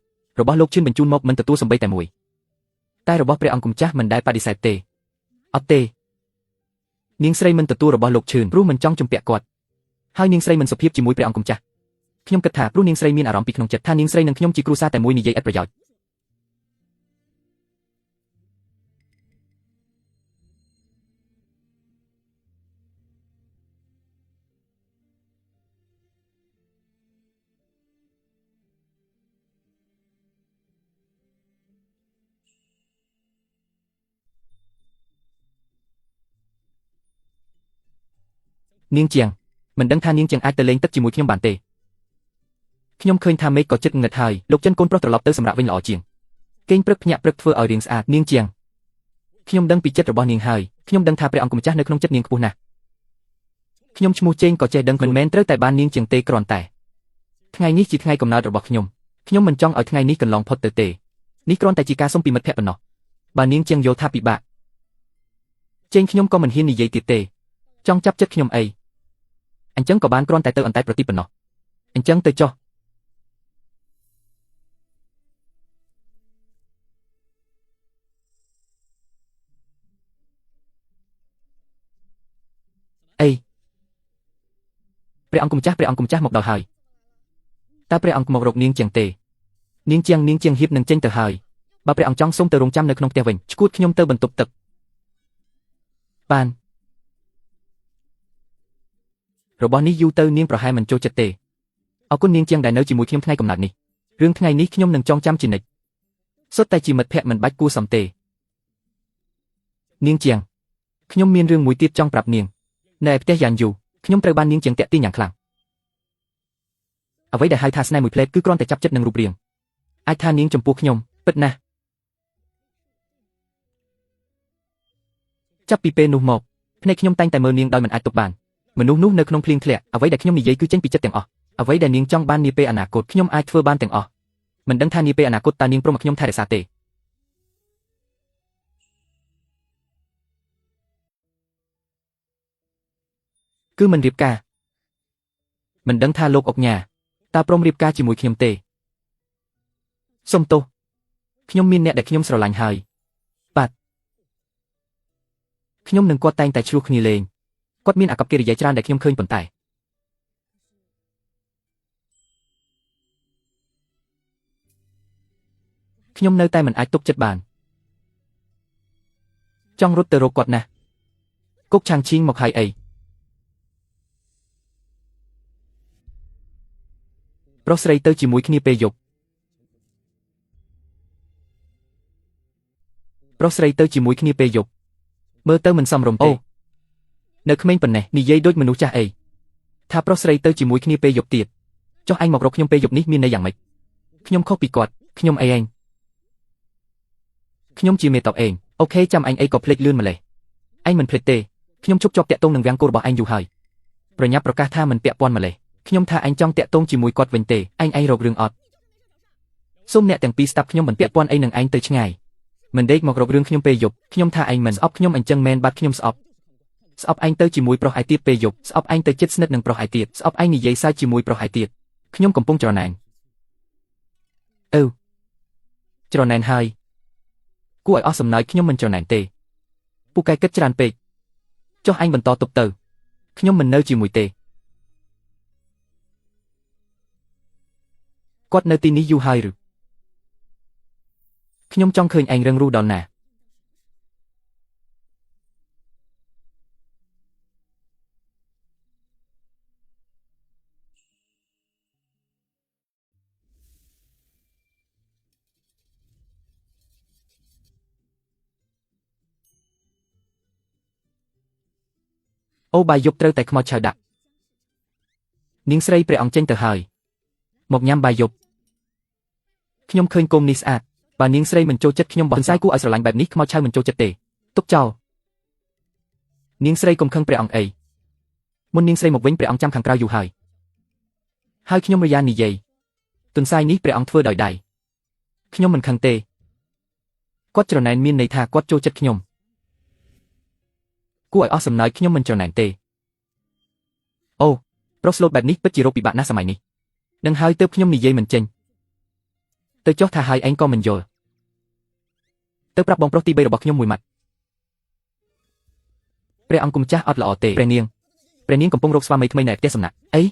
របស់លោកឈឿនបញ្ជូនមកមិនទទួលសំបីតែមួយតែរបស់ព្រះអង្គម្ចាស់មិនដែលបដិសេធទេអត់ទេនាងស្រីមិនទទួលរបស់លោកឈឿនព្រោះមិនចង់ជំពាក់គាត់ហើយនាងស្រីមិនសុភាពជាមួយព្រះអង្គម្ចាស់ខ្ញុំគិតថាព្រោះនាងស្រីមានអារម្មណ៍ពីក្នុងចិត្តថានាងស្រីនិងខ្ញុំជាគ្រួសារតែមួយនិយាយឥតប្រយោជន៍នាងជាងមិនដឹងថានាងជាងអាចទៅលេងទឹកជាមួយខ្ញុំបានទេខ្ញុំឃើញថាមេឃក៏ជិតងឹតហើយលោកចិនកូនប្រុសត្រឡប់ទៅសម្រាប់វិញល្អជាង គេងព្រឹកភ្ញាក់ព្រឹកធ្វើឲ្យរាងស្អាតនាងជាងខ្ញុំដឹងពីចិត្តរបស់នាងហើយខ្ញុំដឹងថាព្រះអង្គម្ចាស់នៅក្នុងចិត្តនាងខ្ពស់ណាស់ខ្ញុំឈ្មោះចេងក៏ចេះដឹងមិនមែនត្រូវតែបាននាងជាងទេគ្រាន់តែថ្ងៃនេះជាថ្ងៃកំណើតរបស់ខ្ញុំមិនចង់ឲ្យថ្ងៃនេះកន្លងផុតទៅទេនេះគ្រាន់តែជាការសុំពីមិត្តភក្តិប៉ុណ្ណោះបើនាងជាងយល់ថាពិបាកចេងខ្ញុំក៏មិនហ៊ាននិយាយទៀតទេចង់ចាប់ចិត្តខ្ញុំអីអញ្ចឹងក៏បានគ្រាន់តែទៅអន្តែប្រទីបប៉ុណ្ណោះអញ្ចឹងទៅចុះអីព្រះអង្គម្ចាស់មកដល់ហើយតើព្រះអង្គមករកនាងជាងទេនាងជាងហៀបនឹងចេញទៅហើយបើព្រះអង្គចង់សុំទៅរងចាំនៅក្នុងផ្ទះវិញឈួតខ្ញុំទៅបន្ទប់ទឹកបានរបស់នេះយូរទៅនាងប្រហែលមិនចូលចិត្តទេអរគុណនាងជាងដែលនៅជាមួយខ្ញុំថ្ងៃកំណើតនេះរឿងថ្ងៃនេះខ្ញុំនឹងចងចាំជានិច្ចសុទ្ធតែជាមិត្តភក្តិមិនបាច់គួរសមទេនាងជាងខ្ញុំមានរឿងមួយទៀតចង់ប្រាប់នាងនៅឯផ្ទះយ៉ានយូខ្ញុំត្រូវបាននាងជាងតាក់ទាញយ៉ាងខ្លាំងអ្វីដែលហៅថាស្នេហ៍មួយផ្លេតគឺគ្រាន់តែចាប់ចិត្តនឹងរូបរាងអាចថានាងចំពោះខ្ញុំពិតណាស់ចាប់ពីពេលនោះមកភ្នែកខ្ញុំតែងតែមើលនាងដោយមិនអាចទប់បានមនុស្សនោះនៅក្នុងភ្លៀងធ្លាក់អ្វីដែលខ្ញុំនិយាយគឺចេញពីចិត្តទាំងអស់អ្វីដែលនាងចង់បាននាពេលអនាគតខ្ញុំអាចធ្វើបានទាំងអស់មិនដឹងថានាពេលអនាគតតើនាងព្រមឲ្យខ្ញុំថែរក្សាទេគឺមិនរៀបការមិនដឹងថាលោកអុកញ៉ាតើព្រមរៀបការជាមួយខ្ញុំទេសុំទោសខ្ញុំមានអ្នកដែលខ្ញុំស្រឡាញ់ហើយបាទខ្ញុំនឹងគាត់តែងតែឆ្លោះគ្នាលេងគាត់មានអាកប្បកិរិយាច្រើនដែលខ្ញុំឃើញប៉ុន្តែខ្ញុំនៅតែមិនអាចទប់ចិត្តបានចង់រត់ទៅរកគាត់ណាស់គុកឆាងឈីងមកហើយអីប្រុសស្រីទៅជាមួយគ្នាពេលយប់មើលទៅមិនសមរម្យទេនៅក្មេងប៉ុណ្ណេះនិយាយដូចមនុស្សចាស់អីថាប្រុសស្រីទៅជាមួយគ្នាពេលយប់ទៀតចុះឯងមករកខ្ញុំពេលយប់នេះមានន័យយ៉ាងម៉េចខ្ញុំខុសពីគាត់ខ្ញុំអីឯងខ្ញុំជាមេតបឯងអូខេចាំអញអីក៏ភ្លេចលឿនម្លេះឯងមិនភ្លេចទេខ្ញុំជប់ជាប់តាក់ទងនឹងវាំងគោរបស់ឯងយូរហើយប្រញាប់ប្រកាសថាមិនពាក់ព័ន្ធម្លេះខ្ញុំថាឯងចង់តាក់ទងជាមួយគាត់វិញទេឯងរករឿងអត់សូមអ្នកទាំងពីរស្ដាប់ខ្ញុំមិនពាក់ព័ន្ធអីនឹងឯងទៅឆ្ងាយមិនដេកមករករឿងខ្ញុំពេលយប់ខ្ញុំថាឯងមិនស្អប់ខ្ញុំអញ្ចឹងមែនបាត់ខ្ញុំស្អប់ឯងទៅជាមួយប្រុសឯទៀតពេលយប់ស្អប់ឯងទៅជិតស្និទ្ធនឹងប្រុសឯទៀតស្អប់ឯងនិយាយសើចជាមួយប្រុសឯទៀតខ្ញុំកំពុងច្រណែនច្រណែនហើយគួរឲ្យអស់សំណើចខ្ញុំមិនច្រណែនទេពូកែគិតច្រើនពេកចុះឯងបន្តទប់ទៅខ្ញុំមិននៅជាមួយទេគាត់នៅទីនេះយូរហើយឬខ្ញុំចង់ឃើញឯងរឹងរូសដល់ណាអូបាយយប់ត្រូវតែខ្មោចឆៅដាក់នាងស្រីព្រះអង្គចេញទៅហើយមកញ៉ាំបាយយប់ខ្ញុំឃើញគោមនេះស្អាតបើនាងស្រីមិនចូលចិត្តខ្ញុំបោះសាយគួរឲ្យស្រឡាញ់បែបនេះខ្មោចឆៅមិនចូលចិត្តទេទុកចោលនាងស្រីកុំខឹងព្រះអង្គអីមុននាងស្រីមកវិញព្រះអង្គចាំខាងក្រៅយូរហើយខ្ញុំរយ៉ានិយាយទុនសាយនេះព្រះអង្គធ្វើដោយដៃខ្ញុំមិនខឹងទេគាត់ច្រណែនមានន័យថាគាត់ចូលចិត្តខ្ញុំគួរឲ្យអស់សំណើចខ្ញុំមិនច្រណែនទេអូប្រុសស្លូតបែបនេះពិតជារកពិបាកណាស់សម័យនេះនឹងហើយទើបខ្ញុំនិយាយមិនចេញទៅចុះថាហើយឯងក៏មិនយល់ទៅប្រាប់បងប្រុសទី3របស់ខ្ញុំមួយម៉ាត់ព្រះអង្គគុំចាស់អត់ល្អទេព្រះនាងកំពុងរកស្វាមីថ្មីនៅផ្ទះសំណាក់អី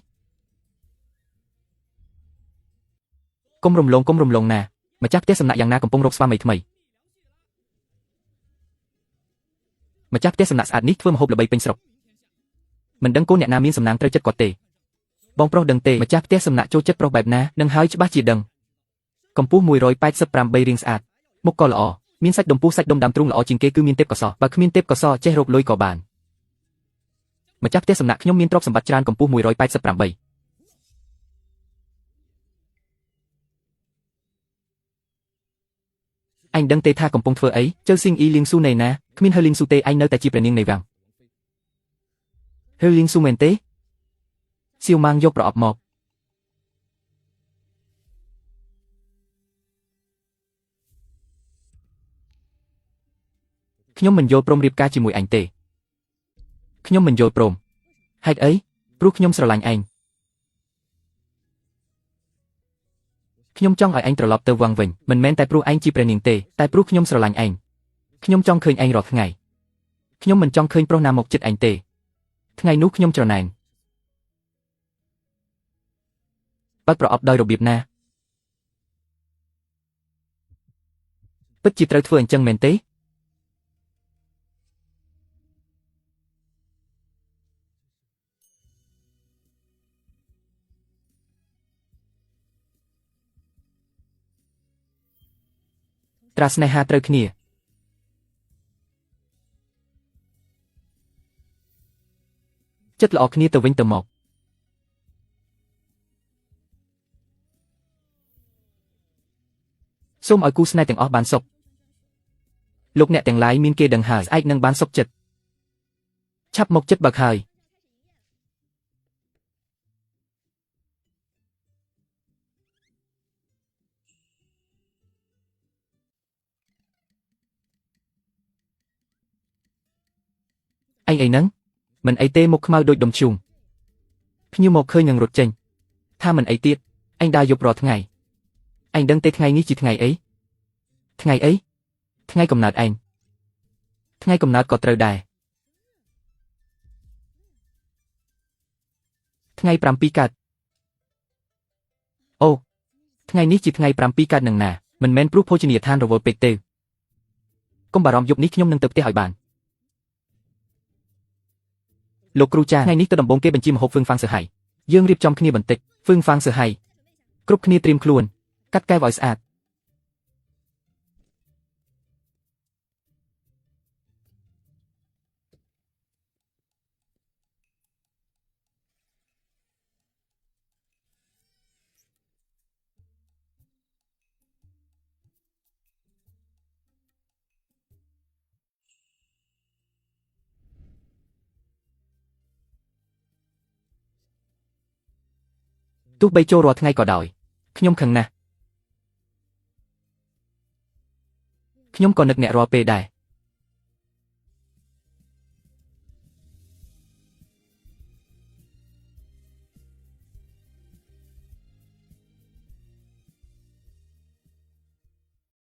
កុំរំលងណាម្ចាស់ផ្ទះសំណាក់យ៉ាងណាកំពុងរកស្វាមីថ្មីម្ចាស់ផ្ទះសំណាក់ស្អាតនេះធ្វើម្ហូបល្បីពេញស្រុកមិនដឹងកូនអ្នកណាមានសំណាងត្រូវចិត្តគាត់ទេបងប្រុសដឹងទេម្ចាស់ផ្ទះសំណាក់ចូលចិត្តប្រុសបែបណានឹងហើយច្បាស់ជាដឹងកម្ពស់188រាងស្អាតមុខក៏ល្អមានសាច់ដុំពោះសាច់ដុំដាំទ្រូងល្អជាងគេគឺមានទេពកោសល្យបើគ្មានទេពកោសល្យចេះរកលុយក៏បានម្ចាស់ផ្ទះសំណាក់ខ្ញុំមានទ្រព្យសម្បត្តិច្រើនកម្ពស់188 anhដឹងទេថាកំពុងធ្វើអីជើស៊ីងអ៊ីលៀងស៊ូណេណាគ្មានហឺលៀងស៊ូទេអញនៅតែជាព្រះនាងនៃវាំងហឺលៀងស៊ូមែនទេសៀវម៉ាងយកប្រអប់មកខ្ញុំមិនយល់ព្រមរៀបការជាមួយអញទេខ្ញុំមិនយល់ព្រមហេតុអីព្រោះខ្ញុំស្រឡាញ់ឯងខ្ញុំចង់ឲ្យឯងត្រឡប់ទៅវាំងវិញមិនមែនតែព្រោះឯងជាព្រះនាងទេតែព្រោះខ្ញុំស្រឡាញ់ឯងខ្ញុំចង់ឃើញឯងរាល់ថ្ងៃខ្ញុំមិនចង់ឃើញប្រុសណាមកជិតឯងទេថ្ងៃនោះខ្ញុំច្រណែនបើកប្រអប់ដោយរបៀបណាពិតជាត្រូវធ្វើអញ្ចឹងមែនទេត្រាស្នេហាត្រូវគ្នាចិត្តល្អគ្នាទៅវិញទៅមកសូមឲ្យគូស្នេហ៍ទាំងអស់បានសុខលោកអ្នកទាំងឡាយមានគេដឹងហើយស្អែកនឹងបានសុខចិត្តឆាប់មកចិត្តបើកហើយឯងអីហ្នឹងមិនអីទេមុខខ្មៅដូចដុំធ្យូងភ្ញៀវមកឃើញនឹងរត់ចេញថាមិនអីទៀតឯងដើរយប់រាល់ថ្ងៃឯងដឹងទេថ្ងៃនេះជាថ្ងៃអីថ្ងៃអីថ្ងៃកំណើតឯងថ្ងៃកំណើតក៏ត្រូវដែរថ្ងៃ7កើតអូថ្ងៃនេះជាថ្ងៃ7កើតនឹងណាមិនមែនព្រោះភោជនីយដ្ឋានរវល់ពេកទេកុំបារម្ភយប់នេះខ្ញុំនឹងទៅផ្ទះឲ្យបានលោកគ្រូចាថ្ងៃនេះទៅដំបងគេបញ្ជាម្ហូបហ្វឹងហ្វាំងសឺហៃយើងរៀបចំគ្នាបន្តិចហ្វឹងហ្វាំងសឺហៃគ្រប់គ្នាត្រៀមខ្លួនកាត់កែវឲ្យស្អាតទោះបីចូលរាល់ថ្ងៃក៏ដោយខ្ញុំខឹងណាស់ខ្ញុំក៏នឹកអ្នករាល់ពេលដែរ